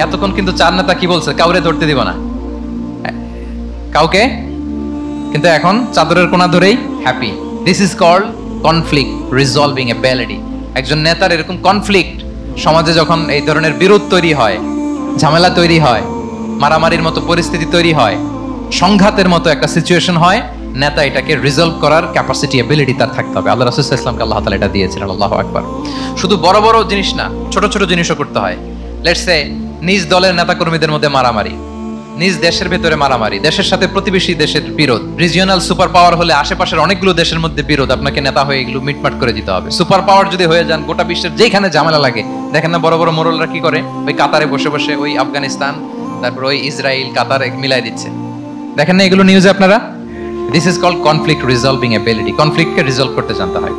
এতক্ষণ কিন্তু 4 নেতা কি বলছে? কাউরে ধরতে দিব না, কাউকে। কিন্তু এখন চাদরের কোনা ধরেই happy. This is called conflict resolving ability. একজন নেতার এরকম কনফ্লিক্ট, সমাজে যখন এই ধরনের বিরোধ তৈরি হয়, ঝামেলা তৈরি হয়, মারামারির মতো পরিস্থিতি তৈরি হয়, সংঘাতের মতো একটা সিচুয়েশন হয়, নেতা এটাকে রিজলভ করার ক্যাপাসিটি, এবিলিটি তার থাকতে হবে। আল্লাহ রাসূল সাল্লাল্লাহু আলাইহি ওয়াসাল্লামকে আল্লাহ তাআলা এটা দিয়েছিলেন, আল্লাহু আকবার। শুধু বড় বড় জিনিস না, ছোট ছোট জিনিসও করতে হয়। লেটস সে নিজ দলের নেতা কর্মীদের মধ্যে মারামারি, নিজ দেশের ভেতরে মারামারি, দেশের সাথে প্রতিবেশী দেশের বিরোধ, রিজিওনাল সুপার পাওয়ার হলে আশেপাশের অনেকগুলো দেশের মধ্যে বিরোধ, আপনাকে নেতা হয়ে এগুলো মিটমাট করে দিতে হবে। সুপার পাওয়ার যদি হয়ে যান, গোটা বিশ্বের যেখানে ঝামেলা লাগে, দেখেন না বড় বড় মোড়লরা কি করে, ওই কাতারে বসে বসে ওই আফগানিস্তান, তারপর ওই ইসরায়েল, কাতার মিলাই দিচ্ছে, দেখেন না এগুলো নিউজে আপনারা? This is called conflict resolving ability. কনফ্লিক্টকে রিজলভ করতে জানতে হয়।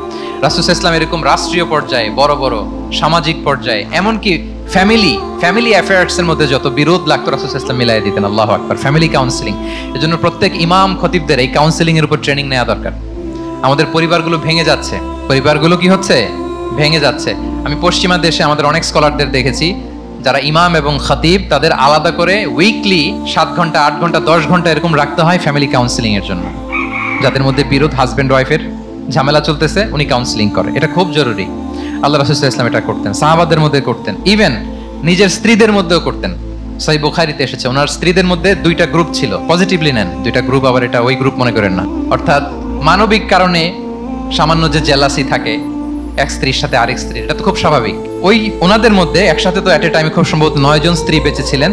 রাসূল সাল্লাল্লাহু আলাইহি ওয়াসাল্লাম এরকম রাষ্ট্রীয় পর্যায়ে, বড় বড় সামাজিক পর্যায়ে, এমনকি ফ্যামিলি অ্যাফেয়ার্স এর মধ্যে যত বিরোধ লাগতো, রাসূল সাল্লাল্লাহু আলাইহি ওয়াসাল্লাম মিলাই দিতেন, আল্লাহু আকবার। ফ্যামিলি কাউন্সেলিং, এজন্য প্রত্যেক ইমাম খতিবদের এই কাউন্সেলিং এর উপর ট্রেনিং নেওয়া দরকার। আমাদের পরিবারগুলো ভেঙে যাচ্ছে, পরিবারগুলো কি হচ্ছে? ভেঙে যাচ্ছে। আমি পশ্চিমা দেশে আমাদের অনেক স্কলারদের দেখেছি, যারা ইমাম এবং খতিব, তাদের আলাদা করে উইকলি 7 ঘন্টা, 8 ঘন্টা, 10 ঘন্টা এরকম রাখতে হয় ফ্যামিলি কাউন্সেলিং এর জন্য। যাদের মধ্যে বিরোধ, হাজবেন্ড ওয়াইফের ঝামেলা চলতেছে, উনি কাউন্সেলিং করে, এটা খুব জরুরি। আল্লাহ রাসূল সাল্লাল্লাহু আলাইহি ওয়াসাল্লাম এটা করতেন, সাহাবাদের মধ্যে করতেন, ইভেন নিজের স্ত্রীদের মধ্যেও করতেন। সহিহ বুখারীতে এসেছে, ওনার স্ত্রীদের মধ্যে 2টা গ্রুপ ছিল, পজিটিভলি নেন 2টা গ্রুপ, আবার এটা ওই গ্রুপ মনে করেন না। অর্থাৎ মানবিক কারণে সামান্য যে জেলাসি থাকে এক স্ত্রীর সাথে আরেক স্ত্রীর, এটা তো খুব স্বাভাবিক। ওই ওনাদের মধ্যে একসাথে তো এট এ টাইমে খুব সম্ভবত 9 জন স্ত্রী বেঁচে ছিলেন।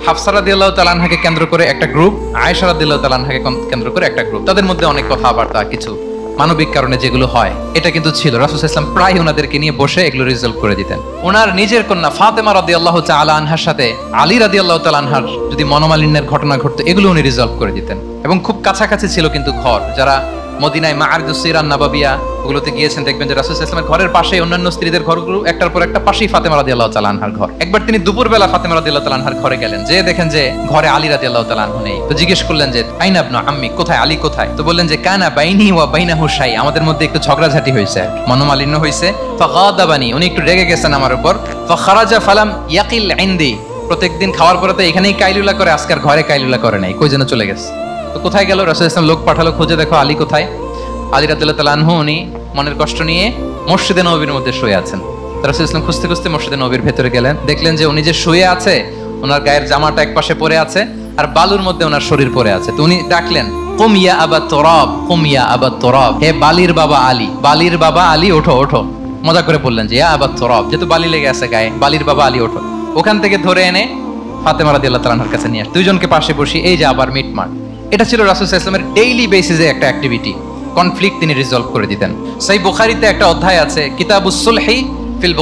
হাফসা রাদিয়াল্লাহু তাআলা আনহাকে কেন্দ্র করে একটা গ্রুপ, আয়েশা রাদিয়াল্লাহু তাআলা আনহাকে কেন্দ্র করে একটা গ্রুপ। তাদের মধ্যে অনেক কথাবার্তা, কিছু মানবিক কারণে যেগুলো হয়, এটা কিন্তু ছিল। রাসূল সাল্লাল্লাহু আলাইহি ওয়াসাল্লাম প্রায় ওনাদেরকে নিয়ে বসে এগুলো রিজলভ করে দিতেন। ওনার নিজের কন্যা ফাতেমা রাদিয়াল্লাহু তাআলা আনহার সাথে আলী রাদিয়াল্লাহু তাআলা আনহার যদি মনোমালিন্যের ঘটনা ঘটতো, এগুলো উনি রিজলভ করে দিতেন। এবং খুব কাছাকাছি ছিল কিন্তু ঘর, যারা মদিনায় মাআরিদুস সিরান নাবাবিয়া ওগুলোতে গিয়েছেন, দেখবেন যে রাসূল সাল্লাল্লাহু আলাইহি ওয়াসাল্লামের ঘরের পাশে অন্যান্য স্ত্রীদের ঘরগুলো একটার পর একটা, পাশেই ফাতেমা রাদিয়াল্লাহু তাআলা আনহার ঘর। একবার তিনি দুপুরবেলা ফাতেমা রাদিয়াল্লাহু তাআলা আনহার ঘরে গেলেন, যে দেখেন যে ঘরে আলী রাদিয়াল্লাহু তাআলা আনহু নেই। তো জিজ্ঞেস করলেন যে আইনা ইবনু আম্মি, কোথায় আলী কোথায়? তো বললেন যে কানা বাইনি ওয়া বাইনাহু শাই, আমাদের মধ্যে একটু ঝগড়াঝাটি হয়েছে, মনোমালিন্য হয়েছে। ফাগাদাবানি, উনি একটু রেগে গেছেন আমার উপর। ফাখারাজা ফালাম ইয়াকিল ইনদি, প্রত্যেকদিন খাওয়ার পরে তো এখানেই কাইলুলা করে, আজকের ঘরে কাইলুলা করে নাই, কই যেন চলে গেছে। তো কোথায় গেল? রাসূল সাল্লাল্লাহু আলাইহি ওয়াসাল্লাম লোক পাঠালো, খুঁজে দেখো আলী কোথায়। আলী রাদিয়াল্লাহু তাআলা আনহু উনি মনের কষ্ট নিয়ে মসজিদে নববীর মধ্যে শুয়ে আছেন। রাসূল সাল্লাল্লাহু আলাইহি ওয়াসাল্লাম খুঁজতে খুঁজতে মসজিদে নববীর ভেতরে গেলেন, দেখলেন যে উনি যে শুয়ে আছে, ওনার গায়ের জামাটা একপাশে পড়ে আছে আর বালুর মধ্যে ওনার শরীর পড়ে আছে। তো উনি ডাকলেন, কুম ইয়া আবা তুরাব, কুম ইয়া আবা তুরাব, হে বালির বাবা আলী, বালির বাবা আলী ওঠো ওঠো। মজা করে বললেন যে ইয়া আবা তুরাব, যেহেতু বালি লেগে আছে গায়ে, বালির বাবা আলী ওঠো। ওখান থেকে ধরে এনে ফাতেমা রাদিয়াল্লাহু তাআলার কাছে নিয়ে আসে, দুইজনকে পাশে বসিয়ে এই যে আবার মিটমাট। এটা ছিল রাসূল সাল্লাল্লাহু আলাইহি ওয়াসাল্লামের ডেইলি বেসিসে একটা অ্যাক্টিভিটি। কনফ্লিক্ট তিনি রিজলভ করে দিতেন। সেই বুখারীতে একটা অধ্যায় আছে, কিতাবুস সুলহি ফিল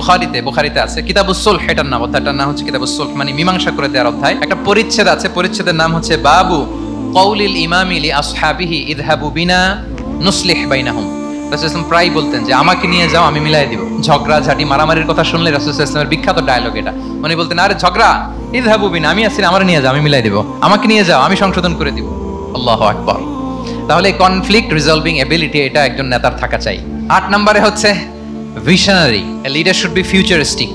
বুখারীতে আছে কিতাবুস সুলহ, এটার নাম, অধ্যায়টার নাম হচ্ছে কিতাবুস সুলহ, মানে মীমাংসা করে দেওয়ার অধ্যায়। একটা পরিচ্ছেদ আছে, পরিচ্ছেদের নাম হচ্ছে বাবু কওলিল ইমামি লি আসহাবিহি ইযহাবু বিনা নুসলিহ বাইনাহুম। রাসূল সাল্লাল্লাহু আলাইহি ওয়াসাল্লাম প্রায় বলতেন যে আমাকে নিয়ে যাও, আমি মিলাই দিব। ঝগড়া ঝাঁটি মারামারির কথা শুনলে রাসূল সাল্লাল্লাহু আলাইহি ওয়াসাল্লামের বিখ্যাত ডায়লগ এটা, উনি বলতেন আরে ঝগড়া, ইযহাবু বিনা, আমি আছি, আমার নিয়ে যাও, আমি মিলাই দিব, আমাকে নিয়ে যাও, আমি সংশোধন করে দিব। আল্লাহু আকবার। তাহলে কনফ্লিক্ট রিজলভিং এবিলিটি এটা একজন নেতার থাকা চাই। 8 নম্বরে হচ্ছে visionary. A leader should be futuristic,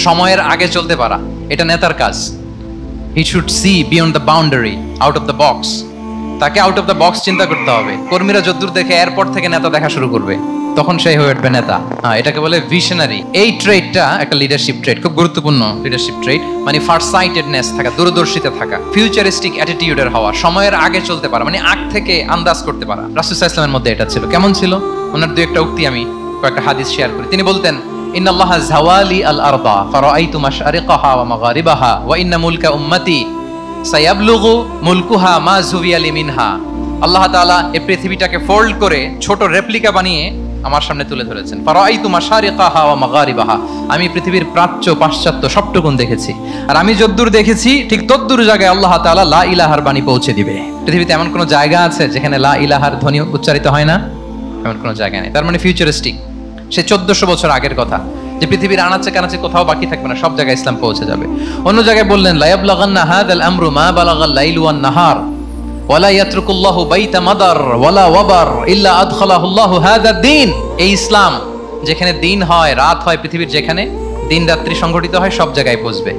সময়ের আগে চলতে পারা, এটা নেতার কাজ। He should see beyond the boundary, out of the box. তাকে আউট অফ দ্য বক্স চিন্তা করতে হবে। কর্মীরা যদ্দূর দেখে এয়ারপোর্ট থেকে নেতা দেখা শুরু করবে, তখন সেই হয়ে উঠবে নেতা। হ্যাঁ, এটাকে বলে ভিশনারি। এই ট্রেডটা একটা লিডারশিপ ট্রেড, খুব গুরুত্বপূর্ণ লিডারশিপ ট্রেড, মানে ফারসাইটেডনেস থাকা, দূরদর্শিতা থাকা, ফিউচারিস্টিক অ্যাটিটিউডের হওয়া, সময়ের আগে চলতে পারা, মানে আগ থেকে আন্দাজ করতে পারা। রাসূল সাল্লাল্লাহু আলাইহি ওয়াসাল্লামের মধ্যে এটা ছিল। কেমন ছিল? ওনার দুই একটা উক্তি আমি কয়েকটা হাদিস শেয়ার করি। তিনি বলতেন, ইন্নাল্লাহা যাওয়ালি আল আরদা ফারাআইতু মাশআরিকাহা ওয়া মাগারিবাহা ওয়া ইন্না মুলকা উম্মতি সায়াবলুগু মুলকুহা মা যুবিয়া লিমিনহা। আল্লাহ তাআলা এই পৃথিবীটাকে ফোল্ড করে ছোট রেপ্লিকা বানিয়ে আমার সামনে তুলে ধরেছেন। ফারাআইতু মাশারিকাহা ওয়া মাগারিবাহা, আমি পৃথিবীর প্রাচ্য পাশ্চাত্য সবটুকুন দেখেছি, আর আমি যদ্দূর দেখেছি ঠিক তদ্দূর জায়গায় আল্লাহ তাআলা লা ইলাহার বাণী পৌঁছে দিবে। পৃথিবীতে এমন কোন জায়গা আছে যেখানে লা ইলাহার ধ্বনি উচ্চারিত হয় না? এমন কোন জায়গা নেই। তার মানে ফিউচারিস্টিক। সে 1400 বছর আগের কথা, যে পৃথিবীর আনাচে কানাচে কোথাও বাকি থাকবে না, সব জায়গায় ইসলাম পৌঁছে যাবে। অন্য জায়গায় বললেন, লা ইয়াবলাগান্না হাযাল আমরু মা বালাগাল লাইলু ওয়ান নাহার ওয়ালা ইয়াতরুকুল্লাহু বাইতা মাদার ওয়ালা ওয়াবার ইল্লা আদখালাহুল্লাহু হাযাদ দ্বীন। এই ইসলাম যেখানে দিন হয়, রাত হয়, পৃথিবীর যেখানে দিন রাত্রি সংগঠিত হয়, সব জায়গায় পৌঁছবে।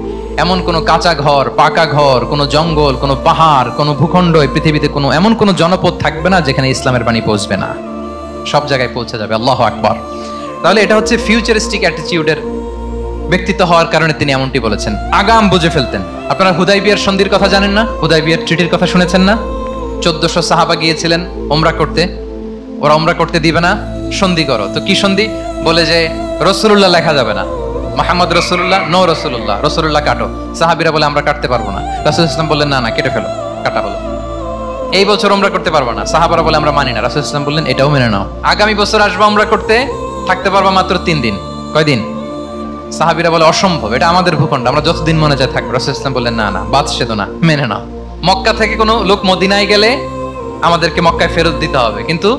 এমন কোনো কাঁচা ঘর, পাকা ঘর, কোনো জঙ্গল, কোনো পাহাড়, কোনো ভূখণ্ড, এই পৃথিবীতে কোনো এমন কোনো জনপদ থাকবে না যেখানে ইসলামের বাণী পৌঁছবে না। সব জায়গায় পৌঁছে যাবে। আল্লাহু আকবার। তাহলে এটা হচ্ছে ফিউচারিস্টিক অ্যাটিটিউডের ব্যক্তিত্ব হওয়ার কারণে তিনি এমনটি বলেছেন। আগাম বুঝে ফেলতেন। আপনারা হুদাইবিয়ার সন্ধির কথা জানেন না? হুদাইবিয়ার ট্রিটির কথা শুনেছেন না? 1400 সাহাবা গিয়েছিলেন ওমরা করতে, ওরা ওমরা করতে দিবে না, সন্ধি করো। তো কি সন্ধি? বলে যে রাসূলুল্লাহ লেখা যাবে না, মুহাম্মদ রাসূলুল্লাহ, নো রাসূলুল্লাহ, রাসূলুল্লাহ কাটো। সাহাবীরা বলে আমরা কাটতে পারবো না। রাসূল সাল্লাল্লাহু আলাইহি ওয়াসাল্লাম বললেন না না, কেটে ফেলো। কাটা হলো। এই বছর ওমরা করতে পারবো না, সাহাবারা বলে আমরা মানি না। রাসূল সাল্লাল্লাহু আলাইহি ওয়াসাল্লাম বললেন এটাও মেনে নাও। আগামী বছর আসবে ওমরা করতে, থাকতে পারবা মাত্র 3 দিন। কয়দিন? সাহাবীরা বলে অসম্ভব, এটা আমাদের ভূখণ্ড, আমরা যতদিন মনে যায় থাকবো। রাসূল সাল্লাল্লাহু আলাইহি ওয়াসাল্লাম বললেন না না, বাদ সেদো না, মেনে নাও। মক্কা থেকে কোনো লোক মদিনায় গেলে আমাদেরকে মক্কায় ফেরত দিতে হবে, কিন্তু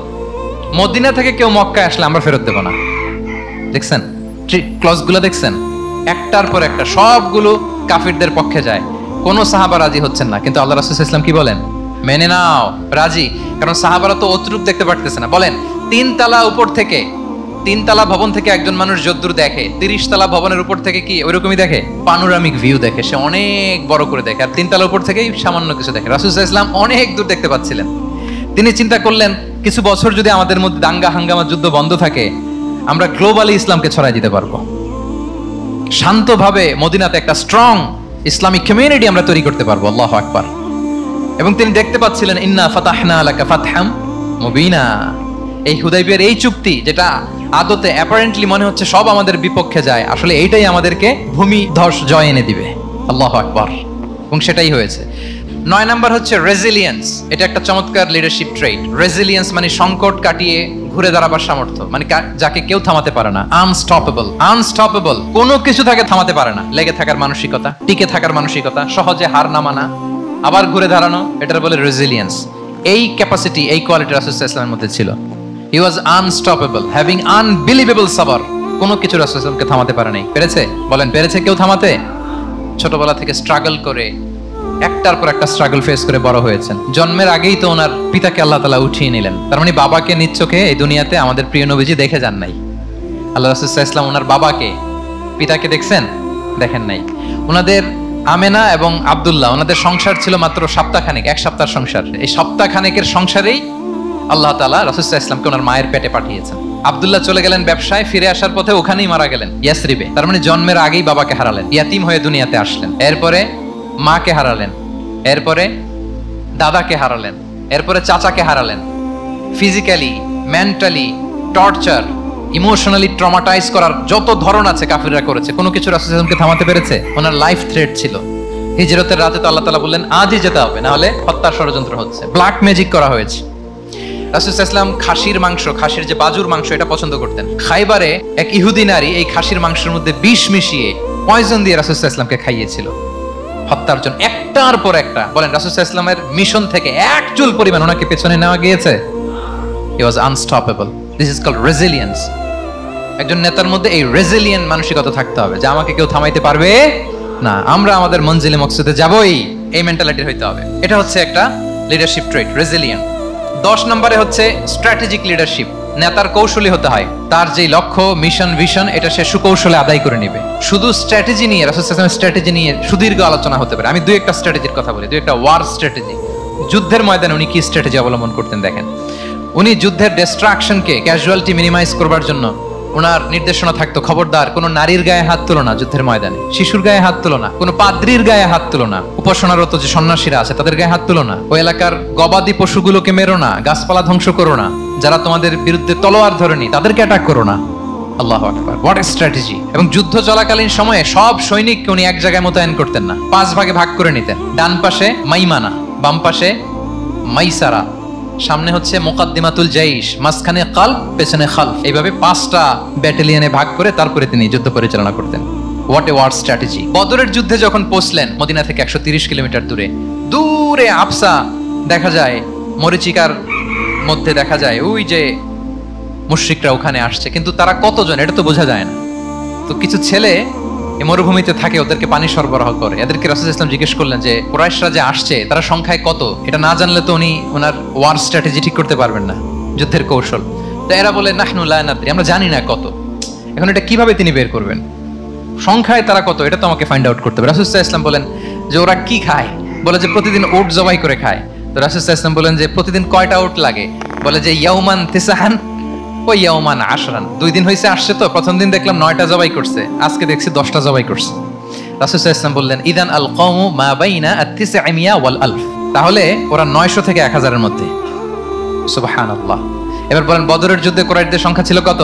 মদিনা থেকে কেউ মক্কায় আসলে আমরা ফেরত দেব না। দেখছেন ক্লজগুলো? দেখছেন একটার পর একটা সবগুলো কাফিরদের পক্ষে যায়। কোন সাহাবা রাজি হচ্ছেন না, কিন্তু আল্লাহ রাসূল সাল্লাল্লাহু আলাইহি ওয়াসাল্লাম কি বলেন? মেনে নাও, রাজি। কারণ সাহাবারা তো অতরূপ দেখতে পারতেছে না। বলেন 3 তালা উপর থেকে, 3 তালা ভবন থেকে একজন মানুষ যদ্দূর দেখে, 30 তালা ভবনের উপর থেকে কি ওইরকমই দেখে? পানোরামিক ভিউ দেখে, সে অনেক বড় করে দেখে। আর 3 তালা উপর থেকেই সামান্য কিছু দেখে। রাসূল সাল্লাল্লাহু আলাইহি ওয়াসাল্লাম অনেক দূর দেখতে পাচ্ছিলেন। তিনি চিন্তা করলেন কিছু বছর যদি আমাদের মধ্যে দাঙ্গা হাঙ্গামা যুদ্ধ বন্ধ থাকে, আমরা গ্লোবালি ইসলামকে ছড়াই দিতে পারবো। শান্তভাবে মদিনাতে একটা স্ট্রং ইসলামিক কমিউনিটি আমরা তৈরি করতে পারবো। আল্লাহু আকবার। এবং তিনি দেখতে পাচ্ছিলেন ইন্না ফাতাহনা লাকা ফাতহাম মুবিনা, এই হুদাইবিয়ার এই চুক্তি, যেটা আদতে অ্যাপারেন্টলি মনে হচ্ছে সব আমাদের বিপক্ষে যায়, আসলে এইটাই আমাদেরকে ভূমি ধস জয় এনে দিবে। আল্লাহু আকবার। এবং সেটাই হয়েছে। 9 নাম্বার হচ্ছে রেজিলিয়েন্স। এটা একটা চমৎকার লিডারশিপ ট্রেট। রেজিলিয়েন্স মানে সংকট কাটিয়ে ঘুরে দাঁড়াবার সামর্থ্য, মানে যাকে কেউ থামাতে পারে না। আনস্টপেবল, আনস্টপেবল, কোনো কিছু তাকে থামাতে পারে না। লেগে থাকার মানসিকতা, টিকে থাকার মানসিকতা, সহজে হার না মানা, আবার ঘুরে দাঁড়ানো, এটার বলে রেজিলিয়েন্স। এই ক্যাপাসিটি, এই কোয়ালিটি রাসূল সাল্লাল্লাহু আলাইহি ওয়াসাল্লামের মধ্যে ছিল। হি ওয়াজ আনস্টপেবল, হ্যাভিং আনবিলিভেবল সাবর। কোনো কিছু রাসূল সাল্লাল্লাহু আলাইহি ওয়াসাল্লামকে থামাতে পারে নাই। পেরেছে? বলেন, পেরেছে কেউ থামাতে? ছোটবেলা থেকে স্ট্রাগল করে, একটার পর একটা স্ট্রাগল ফেস করে বড় হয়েছেন। জন্মের আগেই তো ওনার পিতাকে আল্লাহ তাআলা উঠিয়ে নিলেন। তার মানে বাবাকে নিজ চোখে এই দুনিয়াতে আমাদের প্রিয় নবীজি দেখে যান নাই। আল্লাহ রাসূল সাল্লাল্লাহু আলাইহি ওয়াসাল্লাম ওনার বাবাকে, পিতাকে দেখছেন? দেখেন নাই। ওনাদের আমেনা এবং আব্দুল্লাহ, ওনাদের সংসার ছিল মাত্র সপ্তাহখানেক, এক সপ্তাহের সংসার। এই সপ্তাহখানেকের সংসারেই আল্লাহ তাআলা রাসূল সাল্লাল্লাহু আলাইহি ওয়াসাল্লামকে ওনার মায়ের পেটে পাঠিয়েছেন। আব্দুল্লাহ চলে গেলেন ব্যবসায়, ফিরে আসার পথে ওখানেই মারা গেলেন, ইয়াসরিবে। তার মানে জন্মের আগেই বাবাকে হারালেন, ইয়াতিম হয়ে দুনিয়াতে আসলেন। এরপরে মাকে হারালেন, এরপরে দাদাকে হারালেন, এরপরে চাচাকে হারালেন। Physically, mentally torture, emotionally traumatise করার যত ধরন আছে কাফিররা করেছে, কোনো কিছু রাসূল সাল্লাল্লাহু আলাইহি ওয়াসাল্লামকে থামাতে পেরেছে? ওনার লাইফ থ্রেট ছিল। হিজরতের রাতে তো আল্লাহ তাআলা বললেন আজই যেতে হবে, না হলে হত্যার ষড়যন্ত্র হচ্ছে, ব্ল্যাক ম্যাজিক করা হয়েছে। রাসূল সাল্লাল্লাহু আলাইহি ওয়াসাল্লাম খাসির মাংস, খাসির যে বাজুর মাংস, এটা পছন্দ করতেন। খাইবারে এক ইহুদি নারী এই খাসির মাংসের মধ্যে বিষ মিশিয়ে, পয়জন দিয়ে রাসূল সাল্লাল্লাহু আলাইহি ওয়াসাল্লামকে খাইয়েছিল হত্যার জন্য, একটার পর একটা। বলেন, রাসূল সাল্লাল্লাহু আলাইহি ওয়াসাল্লামের মিশন থেকে এক চুল পরিমাণ ওনাকে পেছনে নেওয়া গিয়েছে? He was unstoppable. This is called resilience. একজন নেতার মধ্যে এই রেজিলিয়েন্ট মানসিকতা থাকতে হবে যে আমাকে কেউ থামাইতে পারবে না, আমরা আমাদের মঞ্জিলে মকসুদে যাবই, এই মেন্টালিটি হইতে হবে। এটা হচ্ছে একটা লিডারশিপ ট্রেট, রেজিলিয়েন্ট। 10 নম্বরে হচ্ছে স্ট্র্যাটেজিক লিডারশিপ। নেতার কৌশলী হতে হয়। তার যে লক্ষ্য, মিশন, ভিশন, এটা সে সুকৌশলে আদায় করে নেবে। শুধু স্ট্র্যাটেজি নিয়ে, রাসূল সাল্লাল্লাহু আলাইহি ওয়াসাল্লাম স্ট্র্যাটেজি নিয়ে সুদীর্ঘ আলোচনা হতে পারে। আমি দুই একটা স্ট্র্যাটেজির কথা বলি, দুই একটা ওয়ার স্ট্র্যাটেজি। যুদ্ধের ময়দানে উনি কি স্ট্র্যাটেজি অবলম্বন করতেন দেখেন। উনি যুদ্ধের ডিস্ট্রাকশনকে, ক্যাজুয়ালিটি মিনিমাইজ করবার জন্য ওনার নির্দেশনা থাকতো, খবরদার কোনো নারীর গায়ে হাত তুলো না যুদ্ধের ময়দানে, শিশুর গায়ে হাত তুলো না, কোনো পাদ্রীর গায়ে হাত তুলো না, উপাসনারত যে সন্ন্যাসীরা আছে তাদের গায়ে হাত তুলো না, ওই এলাকার গবাদি পশুগুলোকে মেরো না, গাছপালা ধ্বংস করো না, যারা তোমাদের বিরুদ্ধে তলোয়ার ধরেনি তাদেরকে অ্যাটাক করো না। আল্লাহু আকবার, হোয়াট এ স্ট্র্যাটেজি! এবং যুদ্ধ চলাকালীন সময়ে সব সৈনিককে উনি এক জায়গায় মোতায়েন করতেন না, 5 ভাগে ভাগ করে নিতেন। ডান পাশে মাইমানা, বাম পাশে মাইসারা, সামনে হচ্ছে মুকাদ্দিমাতুল জাইশ, মাঝখানে কালব, পেছনে খালফ। এইভাবে 5টা ব্যাটালিয়নে ভাগ করে তারপরে তিনি যুদ্ধ পরিচালনা করতেন। What a war strategy! বদরের যুদ্ধে যখন পৌঁছলেন মদিনা থেকে 130 কিলোমিটার দূরে, দূরে আফসা দেখা যায়, মরিচিকার মধ্যে দেখা যায় ওই যে মুশরিকরা ওখানে আসছে, কিন্তু তারা কতজন এটা তো বোঝা যায় না। তো কিছু ছেলে এই মরুভূমিতে থাকে, ওদেরকে পানি সরবরাহ করে। এদেরকে রাসূল সাল্লাল্লাহু আলাইহি ওয়াসাল্লাম জিজ্ঞেস করলেন যে কুরাইশরা যে আসছে তারা সংখ্যায় কত, এটা না জানলে তো উনি ওনার ওয়ার স্ট্র্যাটেজি ঠিক করতে পারবেন না, যুদ্ধের কৌশল। তো এরা বলে নাহনু লা নাদরি, আমরা জানি না কত। এখন এটা কিভাবে তিনি বের করবেন? সংখ্যায় তারা কত এটা তো আমাকে ফাইন্ড আউট করতে হবে। রাসূল সাল্লাল্লাহু আলাইহি ওয়াসাল্লাম বলেন যে ওরা কি খায়? বলে যে প্রতিদিন ওট জবাই করে খায়। তো রাসূল সাল্লাল্লাহু আলাইহি ওয়াসাল্লাম বলেন যে প্রতিদিন কয়টা ওট লাগে? বলে যে ইয়াউমান তিসআন ওয়া ইয়াউমান আশরান। 2 দিন হইছে আসছে, তো প্রথম দিন দেখলাম 9টা জবাই করছে, আজকে দেখছি 10টা জবাই করছে। রাসূল সাল্লাল্লাহু আলাইহি ওয়াসাল্লাম বললেন ইদান আল কওমু মা বাইনা আত-900 ওয়াল আলফ, তাহলে ওরা 900 থেকে 1000 এর মধ্যে। সুবহানাল্লাহ। এবার বলেন বদরের যুদ্ধে কুরাইশদের সংখ্যা ছিল কত?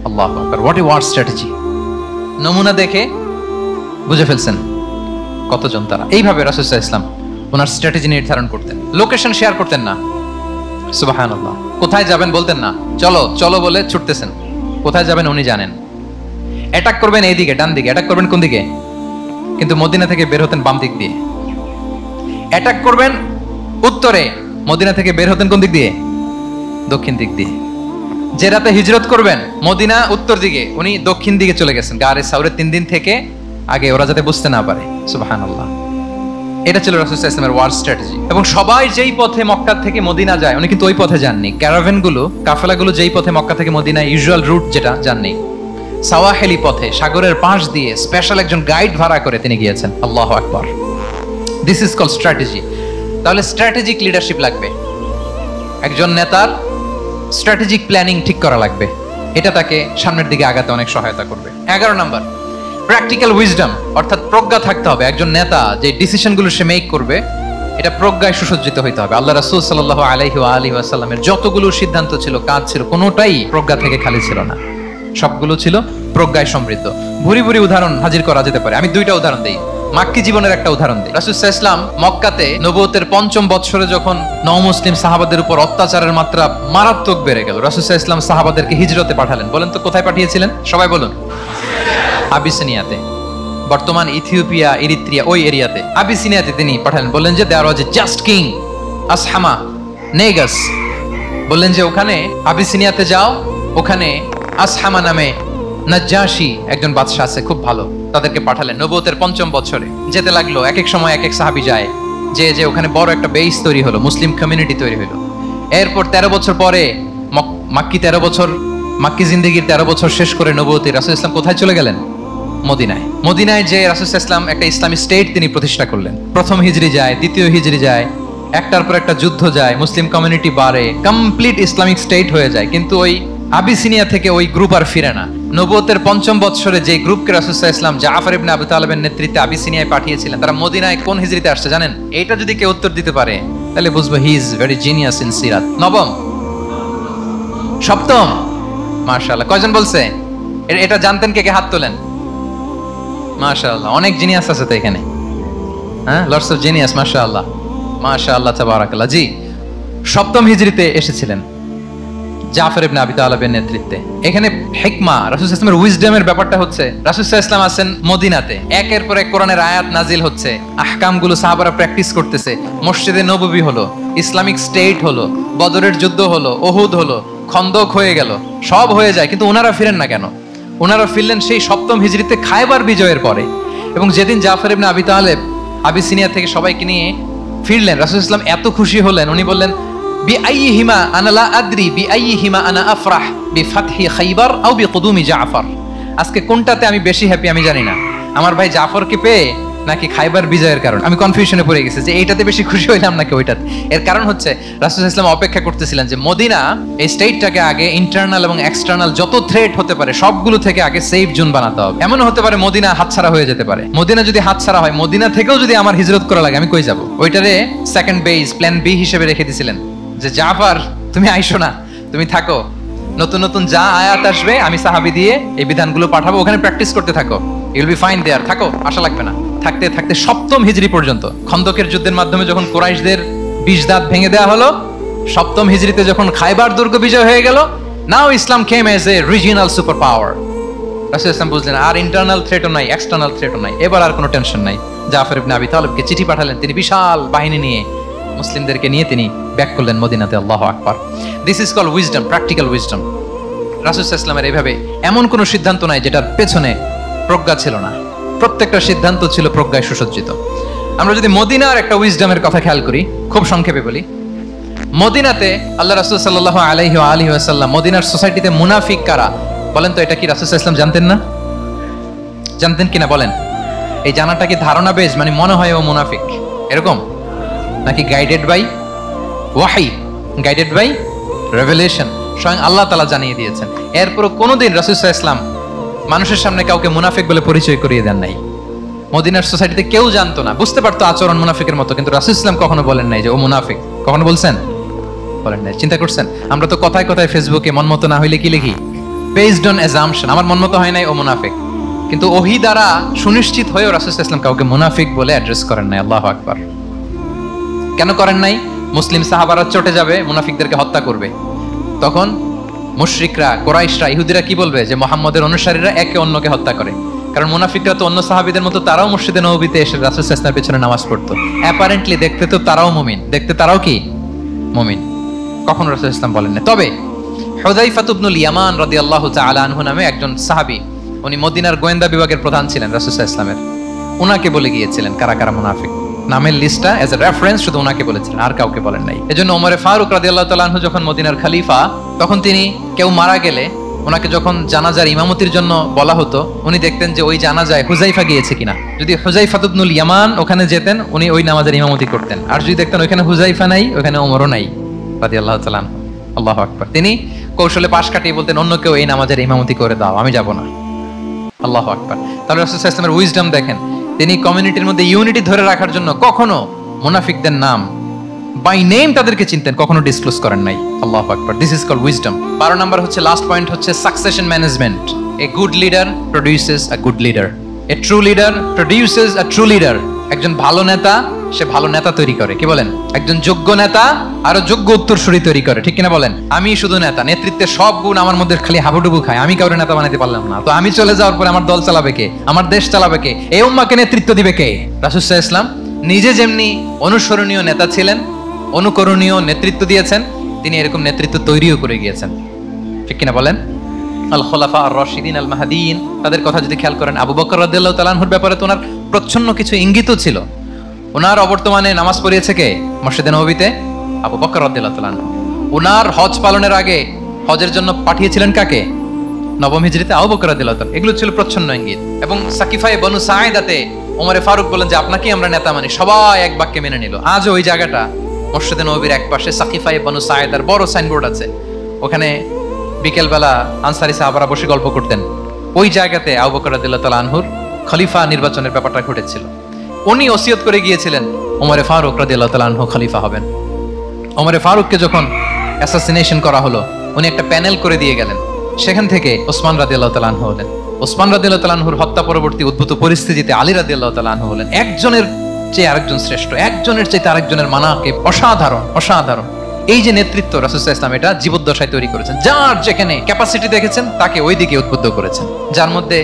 আল্লাহু আকবার, হোয়াট এ ওয়ার স্ট্র্যাটেজি! নমুনা দেখে বুঝে ফেলছেন কতজন তারা। এইভাবে রাসূল সাল্লাল্লাহু আলাইহি ওয়াসাল্লাম ওনার স্ট্র্যাটেজি নির্ধারণ করতেন। লোকেশন শেয়ার করতেন না। সুবহানাল্লাহ। কোথায় যাবেন বলতেন না, চলো চলো বলে ছুটতেছেন। কোথায় যাবেন উনি জানেন। অ্যাটাক করবেন এইদিকে, ডান দিকে। অ্যাটাক করবেন কোন দিকে? কিন্তু মদিনা থেকে বের হতেন বাম দিক দিয়ে। অ্যাটাক করবেন উত্তরে, মদিনা থেকে বের হতেন কোন দিক দিয়ে? দক্ষিণ দিক দিয়ে। যে রাতে হিজরত করবেন মদিনা উত্তর দিকে, উনি দক্ষিণ দিকে চলে গেছেন গারে সাউরে 3 দিন থেকে আগে, ওরা যাতে বুঝতে না পারে। সুবহানাল্লাহ। এটা ছিল রাসূল সাল্লাল্লাহু আলাইহি ওয়াসাল্লামের ওয়ার স্ট্র্যাটেজি। এবং সবাই যেই পথে মক্কা থেকে মদিনা যায় উনি কিন্তু ওই পথে যাননি। ক্যারাভেনগুলো, কাফেলাগুলো যেই পথে মক্কা থেকে মদিনা ইউজুয়াল রুট যেটা, যাননি। সাওয়াহিলি পথে, সাগরের পাশ দিয়ে স্পেশাল একজন গাইড ভাড়া করে তিনি গিয়েছেন। আল্লাহু আকবার। This is called strategy. তাহলে স্ট্র্যাটেজিক লিডারশিপ লাগবে। একজন নেতার স্ট্র্যাটেজিক প্ল্যানিং ঠিক করা লাগবে। এটা তাকে সামনের দিকে আগাতে অনেক সহায়তা করবে। 11 নম্বর, প্র্যাকটিক্যাল উইজডম, অর্থাৎ প্রজ্ঞা থাকতে হবে। একজন নেতা যে ডিসিশনগুলো সে মেক করবে এটা প্রজ্ঞায় সুসজ্জিত হইতে হবে। আল্লাহ রাসূল সাল্লাল্লাহু আলাইহি ওয়া আলিহি ওয়াসাল্লামের যতগুলো সিদ্ধান্ত ছিল, কাজ ছিল, কোনোটাই প্রজ্ঞা থেকে খালি ছিল না, সবগুলো ছিল প্রজ্ঞায় সমৃদ্ধ। ভুরি ভুরি উদাহরণ হাজির করা যেতে পারে। আমি 2টা উদাহরণ দেই। মাক্কি জীবনের একটা উদাহরণ দিই। রাসূল সাল্লাল্লাহু আলাইহি ওয়াসাল্লাম মক্কাতে নবুয়তের 5ম বৎসরে যখন নও-মুসলিম সাহাবাদের উপর অত্যাচারের মাত্রা মারাত্মক বেড়ে গেল, রাসূল সাল্লাল্লাহু আলাইহি ওয়াসাল্লাম সাহাবাদেরকে হিজরতে পাঠালেন। বলেন তো কোথায় পাঠিয়েছিলেন? সবাই বলুন। আবিসিনিয়াতে, বর্তমান ইথিওপিয়া, ইরিত্রিয়া, ওই এরিয়াতে, আবিসিনিয়াতে তিনি পাঠালেন। বললেন যে দেয়ার ওয়াজ এ জাস্ট কিং আসহামা নেগাস, বললেন যে ওখানে আবিসিনিয়াতে যাও, ওখানে আসহামা নামে নাজ্জাশী একজন বাদশা আছে, খুব ভালো। তাদেরকে পাঠালেন নবুয়তের ৫ম বছরে। যেতে লাগলো, এক এক সময় এক এক সাহাবী যায়, যে ওখানে বড় একটা বেস তৈরি হলো, মুসলিম কমিউনিটি তৈরি হলো। এরপর ১৩ বছর পরে মাক্কি জিন্দেগির ১৩ বছর শেষ করে নবুয়তে রাসূল ইসলাম কোথায় চলে গেলেন? মদিনায়। মদিনায় যে রাসূল ইসলাম একটা ইসলামী স্টেট তিনি প্রতিষ্ঠা করলেন। প্রথম হিজরি যায়, দ্বিতীয় হিজরি যায়, একটার পর একটা যুদ্ধ যায়, মুসলিম কমিউনিটি বাড়ে, কমপ্লিট ইসলামিক স্টেট হয়ে যায়। কিন্তু ওই আবিসিনিয়া থেকে ওই গ্রুপ আর ফিরে না। নবুয়তের ৫ম বছরে যে গ্রুপকে রাসূল সাল্লাল্লাহু আলাইহি ওয়াসাল্লাম জাফর ইবনে আবু তালেবের নেতৃত্বে আবিসিনিয়ায় পাঠিয়েছিলেন, তারা মদিনায় কোন হিজরিতে আসছে জানেন? এইটা যদি কেউ উত্তর দিতে পারে তাহলে বুঝবো he is very genius in সিরাত। নবম, সপ্তম, মাশাআল্লাহ। কয়জন বলছে? এটা জানতেন? কে কে হাত তোলেন? মাশাআল্লাহ, অনেক জিনিয়াস আছে তো এখানে। হ্যাঁ, লটস অফ জিনিয়াস, মাশাআল্লাহ মাশাআল্লাহ তাবারাকাল্লাহ। জি, সপ্তম হিজরিতে এসেছিলেন জাফর ইবনে আবি তালেবের নেতৃত্বে। এখানে হিকমা, রাসূল সাল্লাল্লাহু আলাইহি ওয়াসাল্লামের উইজডমের ব্যাপারটা হচ্ছে, রাসূল সাল্লাল্লাহু আলাইহি ওয়াসাল্লাম আছেন মদিনাতে, একের পর এক কোরআনের আয়াত নাজিল হচ্ছে, আহকামগুলো সাহাবারা প্র্যাকটিস করতেছে, মসজিদে নববী হলো, ইসলামিক স্টেট হলো, বদরের যুদ্ধ হলো, উহুদ হলো, খন্দক হয়ে গেল, সব হয়ে যায়। কিন্তু ওনারা ফিরেন না কেন? ওনারা ফিরলেন সেই সপ্তম হিজরিতে খায়বার বিজয়ের পরে। এবং যেদিন জাফর ইবনে আবি তালেব আবিসিনিয়া থেকে সবাইকে নিয়ে ফিরলেন, রাসূল সাল্লাল্লাহু আলাইহি ওয়াসাল্লাম এত খুশি হলেন, উনি বললেন বিআইয়িহিমা আনা লা আদরি বিআইয়িহিমা আনা আফরাহ বিফাতহি খায়বার আও বিকুদুমি জাফর। আজকে কোনটাতে আমি বেশি হ্যাপি আমি জানি না, আমার ভাই জাফরকে পেয়ে নাকি খায়বার বিজয়ের কারণ। আমি কনফিউশনে পড়ে গেছি যে এইটাতে বেশি খুশি হইলাম নাকি ওইটাতে। এর কারণ হচ্ছে রাসূল সাল্লাল্লাহু আলাইহি ওয়াসাল্লাম অপেক্ষা করতেছিলেন যে মদিনা এই স্টেটটাকে আগে ইন্টারনাল এবং এক্সটার্নাল যত থ্রেট হতে পারে সবগুলো থেকে আগে সেফ জোন বানাতে হবে। এমন হতে পারে মদিনা হাতছাড়া হয়ে যেতে পারে। মদিনা যদি হাতছাড়া হয়, মদিনা থেকেও যদি আমার হিজরত করা লাগে, আমি কই যাব? ওইটারে সেকেন্ড বেস, প্ল্যান বি হিসেবে রেখে দিয়েছিলেন যে জাফর তুমি আইসো না, তুমি থাকো, নতুন নতুন যা আয়াত আসবে আমি সাহাবী দিয়ে এই বিধানগুলো পাঠাবো, ওখানে প্র্যাকটিস করতে থাকো, ইউ উইল বি ফাইন দেয়ার, থাকো, আশা লাগবে না। থাকতে থাকতে সপ্তম হিজরি পর্যন্ত, খন্দকের যুদ্ধের মাধ্যমে যখন কুরাইশদের ২০ দাঁত ভেঙে দেওয়া হলো, সপ্তম হিজরিতে যখন খায়বার দুর্গ বিজয় হয়ে গেল, now Islam came as a regional super power. রাসূল ইসলাম বুঝলেন আর ইন্টারনাল থ্রেটও নাই, এক্সটার্নাল থ্রেটও নাই, এবার আর কোনো টেনশন নাই। জাফর ইবনে আবি তালেবকে চিঠি পাঠালেন, তিনি বিশাল বাহিনী নিয়ে মুসলিমদেরকে নিয়ে তিনি ব্যাক করলেন মদিনাতে। আল্লাহু আকবার। This is called wisdom, practical wisdom. রাসূল সাল্লাল্লাহু আলাইহি ওয়াসাল্লামের এইভাবে এমন কোনো সিদ্ধান্ত নাই যেটার পেছনে প্রজ্ঞা ছিল না, প্রত্যেকটা সিদ্ধান্ত ছিল প্রজ্ঞায় সুসজ্জিত। আমরা যদি মদিনার একটা উইজডমের কথা খেয়াল করি, খুব সংক্ষেপে বলি, মদিনাতে আল্লাহ রাসূল সাল্লাল্লাহু আলাইহি ওয়া আলিহি ওয়াসাল্লাম, মদিনার সোসাইটিতে মুনাফিক কারা বলেন তো? এটা কি রাসূল সাল্লাল্লাহু আলাইহি ওয়াসাল্লাম জানতেন না? জানতেন কিনা বলেন? এই জানাটা কি ধারণা বেশ, মানে মনে হয় ও মুনাফিক এরকম, নাকি গাইডেড বাই ওয়াহি, গাইডেড বাই রেভেলেশন? স্বয়ং আল্লাহ তাআলা জানিয়ে দিয়েছেন। এরপর কোনোদিন রাসূল সাল্লাল্লাহু আলাইহি ওয়াসাল্লাম মানুষের সামনে কাউকে মুনাফিক বলে পরিচয় করিয়ে দেন নাই। মদিনার সোসাইটিতে কেউ জানতো না, বুঝতে পারতো আচরণ মুনাফিকের মতো, কিন্তু রাসূল ইসলাম কখনো বলেন নাই যে ও মুনাফিক। কখনো বলছেন? বলেন নাই। চিন্তা করছেন? আমরা তো কথায় কথায় ফেসবুকে মন মতো না হইলে কি লিখি? বেসড অন অ্যাজাম্পশন, আমার মন মতো হয় নাই, ও মুনাফিক। কিন্তু ওহী দ্বারা সুনিশ্চিত হয়েও রাসূল ইসলাম কাউকে মুনাফিক বলে অ্যাড্রেস করেন নাই। আল্লাহু আকবার। কেন করেন নাই? মুসলিম সাহাবারা চটে যাবে, মুনাফিকদেরকে হত্যা করবে, তখন মুশরিকরা, কুরাইশরা, ইহুদিরা কি বলবে? যে মুহাম্মদের অনুসারীরা একে অন্যকে হত্যা করে। কারণ মুনাফিকরা তো অন্য সাহাবীদের মতো তারাও মসজিদে নববীতে এসে রাসূল সাল্লাল্লাহু আলাইহি ওয়াসাল্লামের পেছনে নামাজ পড়তো। অ্যাপারেন্টলি দেখতে তো তারাও মুমিন, দেখতে তারাও কি মুমিন। কখনো রাসূল সাল্লাল্লাহু আলাইহি ওয়াসাল্লাম বলেন না। তবে হুযায়ফা ইবনুল ইয়ামান রাদিয়াল্লাহু তাআলা আনহু নামে একজন সাহাবী, উনি মদিনার গোয়েন্দা বিভাগের প্রধান ছিলেন রাসূল সাল্লাল্লাহু আলাইহি ওয়াসাল্লামের, উনাকে বলে গিয়েছিলেন কারা কারা মুনাফিক। নামের লিস্টটা এজ এ রেফারেন্স শুধু ওনাকে বলেছিলেন, আর কাউকে বলেন নাই। এজন্য ওমরে ফারুক রাদিয়াল্লাহু তাআলা আনহু যখন মদিনার খলিফা, তখন তিনি কেউ মারা গেলে ওনাকে যখন জানাজার ইমামতির জন্য বলা হতো, উনি দেখতেন যে ওই জানাজায় হুযায়ফা গিয়েছে কিনা। যদি হুযায়ফা ইবনুল ইয়ামান ওখানে যেতেন, উনি ওই নামাজের ইমামতি করতেন। আর যদি দেখতেন ওখানে হুযায়ফা নাই, ওখানে ওমরও নাই রাদিয়াল্লাহু তাআলা আনহু, আল্লাহু আকবার, তিনি কৌশলে পাশ কাটিয়ে বলতেন অন্য কেউ এই নামাজের ইমামতি করে দাও, আমি যাব না। আল্লাহু আকবার। তাহলে রাসূল সাল্লাল্লাহু আলাইহি ওয়াসাল্লামের উইজডম দেখেন, তিনি কমিউনিটির মধ্যে ইউনিটি ধরে রাখার জন্য কখনো মুনাফিকদের নাম বাই নেম তাদেরকে চিনতেন, কখনো ডিসক্লোজ করেন নাই। আল্লাহু আকবার। This is called wisdom. 12 number হচ্ছে, লাস্ট পয়েন্ট হচ্ছে succession management. A good leader produces a good leader, a true leader produces a true leader. একজন ভালো নেতা সে ভালো নেতা তৈরি করে, কি বলেন? একজন যোগ্য নেতা আরো যোগ্য উত্তরসূরি তৈরি করে, ঠিক কিনা বলেন? আমি শুধু নেতা, নেতৃত্বের সব গুণ আমার মধ্যে খালি হাবুডুবু খায়, আমি কাউরে নেতা বানাতে পারলাম না, তো আমি চলে যাওয়ার পরে আমার দল চালাবে কে? আমার দেশ চালাবে কে? এই উম্মাহকে নেতৃত্ব দিবে কে? রাসূল সাল্লাল্লাহু আলাইহি ওয়াসাল্লাম নিজে যেমনি অনুসরণীয় নেতা ছিলেন, অনুকরণীয় নেতৃত্ব দিয়েছেন, তিনি এরকম নেতৃত্ব তৈরিও করে গিয়েছেন, ঠিক কিনা বলেন? আল খোলাফা আর রশিদিন আল মাহাদিন, তাদের কথা যদি খেয়াল করেন, আবু বকর রাদিয়াল্লাহু তাআলা আনহুর ব্যাপারে তো ওনার প্রচ্ছন্ন কিছু ইঙ্গিতও ছিল। ওনার অবর্তমানে নামাজ পড়িয়েছে কে মসজিদে নববীতে? আবু বকর রাদিয়াল্লাহু তাআলা আনহু। ওনার হজ পালনের আগে হজের জন্য পাঠিয়েছিলেন কাকে? নবম হিজরিতে আবু বকর রাদিয়াল্লাহু তাআলা। এগুলো ছিল প্রচ্ছন্ন ইঙ্গিত। এবং সাকিফায়ে বনু সাঈদাতে ওমরে ফারুক বলেন যে আপনাকেই আমরা নেতা মানি, সবাই এক বাক্যে মেনে নিল। আজও ওই জায়গাটা মসজিদে নববীর এক পাশে সাকিফায়ে বনু সাঈদার বড় সাইনবোর্ড আছে, ওখানে বিকেলবেলা আনসারী সাহাবারা বসে গল্প করতেন। ওই জায়গাতে আবু বকর রাদিয়াল্লাহু তাআলা আনহুর খলিফা নির্বাচনের ব্যাপারটা ঘটেছিল। উনি ওসিয়ত করে গিয়েছিলেন ওমরে ফারুক রাদিয়াল্লাহু তাআলা আনহু খলিফা হবেন। ওমরে ফারুককে যখন অ্যাসাসিনেশন করা হলো, উনি একটা প্যানেল করে দিয়ে গেলেন। সেখান থেকে ওসমান রাদিয়াল্লাহু তাআলা আনহু হলেন। ওসমান রাদিয়াল্লাহু তাআলা আনহুর হত্যা পরবর্তী উদ্ভূত পরিস্থিতিতে আলী রাদিয়াল্লাহু তাআলা আনহু হলেন। একজনের চেয়ে আরেকজন শ্রেষ্ঠ, একজনের চেয়ে আরেকজনের মানাকে অসাধারণ অসাধারণ। এই যে নেতৃত্ব রাসূল সাল্লাল্লাহু আলাইহি ওয়াসাল্লাম এটা জীবদ্দশায় তৈরি করেছেন। যার যেখানে ক্যাপাসিটি দেখেছেন তাকে ওই দিকে উদ্বুদ্ধ করেছেন। যার মধ্যে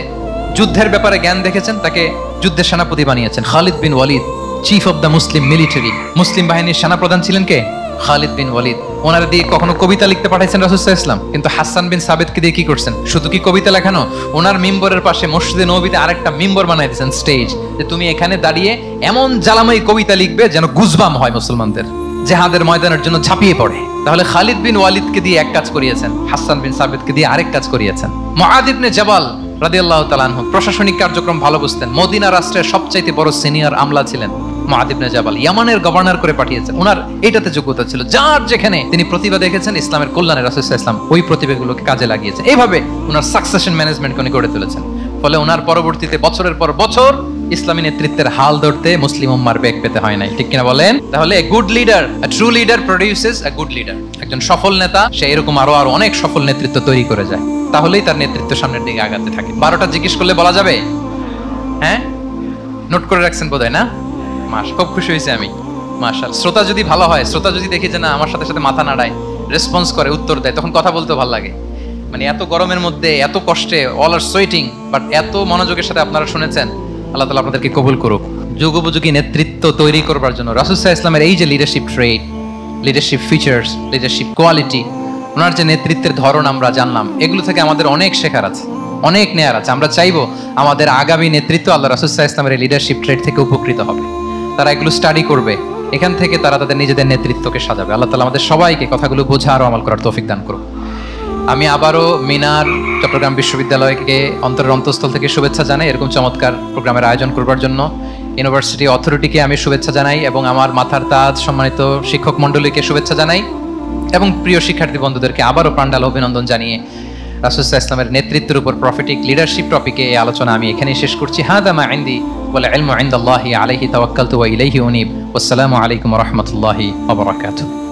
যুদ্ধের ব্যাপারে জ্ঞান দেখেছেন তাকে যুদ্ধের সেনাপতি বানিয়েছেন। Khalid bin Walid, chief of the Muslim military, Muslim বাহিনীর সেনাপ্রধান ছিলেন কে? খালিদ বিন ওয়ালিদ। ওনার দিয়ে কখনো কবিতা লিখতে পাঠাইছেন রাসূল সাল্লাল্লাহু আলাইহি ওয়াসাল্লাম, কিন্তু হাসান বিন সাবিতকে দিয়ে কি করছেন? শুধু কি কবিতা লেখানো, ওনার মিম্বরের পাশে মসজিদে নববীতে আরেকটা মিম্বর বানাই দিয়েছেন, স্টেজ, যে তুমি এখানে দাঁড়িয়ে এমন জ্বালাময়ী কবিতা লিখবে যেন গুজবাম হয় মুসলমানদের, জিহাদের ময়দানের জন্য ঝাঁপিয়ে পড়ে। তাহলে খালিদ বিন ওয়ালিদকে দিয়ে এক কাজ করিয়েছেন, হাসান বিন সাবিতকে দিয়ে আরেক কাজ করিয়েছেন। মুআদ ইবনে জাবাল রাদিয়াল্লাহু তাআলা আনহু প্রশাসনিক কার্যক্রম ভালো বুঝতেন। মদিনা রাষ্ট্রের সবচাইতে বড় সিনিয়র আমলা ছিলেন মুআদ ইবনে জাবাল, ইয়ামানের গভর্নর করে পাঠিয়েছেন। ওনার এইটাতে যোগ্যতা ছিল। যার যেখানে তিনি প্রতিভা দেখেছেন ইসলামের কল্যাণে রাসূল সাল্লাল্লাহু আলাইহি ওয়াসাল্লাম ওই প্রতিভাগুলোকে কাজে লাগিয়েছেন। এইভাবে ওনার সাকসেশন ম্যানেজমেন্ট উনি করে তুলেছেন। ফলে ওনার পরবর্তীতে বছরের পর বছর ইসলামী নেতৃত্বের হাল ধরতে মুসলিম উম্মার বেগ পেতে হয় নাই, ঠিক কিনা বলেন? তাহলে good leader, true leader produces আ গুড লিডার। একজন সফল নেতা সে এরকম আরো অনেক সফল নেতৃত্ব তৈরি করে যায়, তাহলেই তার নেতৃত্ব সামনের দিকে আগাতে থাকে। 12টা জিজ্ঞেস করলে বলা যাবে? হ্যাঁ, নোট করে রাখছেন বোধহয় না? খুব খুশি হয়েছে আমি, মাশাআল্লাহ। শ্রোতা যদি ভালো হয়, শ্রোতা যদি দেখি যে না আমার সাথে সাথে মাথা নাড়ায়, রেসপন্স করে, উত্তর দেয়, তখন কথা বলতে ভালো লাগে। মানে এত গরমের মধ্যে, এত কষ্টে, অল আর সোয়েটিং, বাট এত মনোযোগের সাথে আপনারা শুনেছেন। আল্লাহ তাআলা আপনাদেরকে কবুল করুক। যুগোপযোগী নেতৃত্ব তৈরি করবার জন্য রাসূল সাল্লাল্লাহু আলাইহি ওয়াসাল্লামের এই যে লিডারশিপ ট্রেট, লিডারশিপ ফিচার্স, লিডারশিপ কোয়ালিটি, ওনার যে নেতৃত্বের ধরন আমরা জানলাম, এগুলো থেকে আমাদের অনেক শেখার আছে, অনেক নেয়ার আছে। আমরা চাইবো আমাদের আগামী নেতৃত্ব আল্লাহ রাসূল সাল্লাল্লাহু আলাইহি ওয়াসাল্লামের এই লিডারশিপ ট্রেট থেকে উপকৃত হবে। তারা এগুলো স্টাডি করবে, এখান থেকে তারা তাদের নিজেদের নেতৃত্বকে সাজাবে। আল্লাহ তাআলা আমাদের সবাইকে কথাগুলো বোঝা আর আমল করার তৌফিক দান করুন। আমি আবারও মিনার চট্টগ্রাম বিশ্ববিদ্যালয়কে অন্তরের অন্তঃস্থল থেকে শুভেচ্ছা জানাই এরকম চমৎকার প্রোগ্রামের আয়োজন করবার জন্য। ইউনিভার্সিটি অথরিটিকে আমি শুভেচ্ছা জানাই এবং আমার মাথার তাজ সম্মানিত শিক্ষক মণ্ডলীকে শুভেচ্ছা জানাই এবং প্রিয় শিক্ষার্থী বন্ধুদেরকে আবারও প্রাণঢাল অভিনন্দন জানিয়ে রাসূল সাল্লাল্লাহু আলাইহি ওয়াসাল্লামের নেতৃত্বের উপর প্রফেটিক লিডারশিপ টপিকে এই আলোচনা আমি এখানেই শেষ করছি। হাদা মা ইনদি ওয়াল ইলমু ইনদাল্লাহি আলাইহি তাওয়াক্কালতু ওয়া ইলাইহি উনীব। ওয়াসসালামু আলাইকুম ওয়া রাহমাতুল্লাহি ওয়া বারাকাতুহু।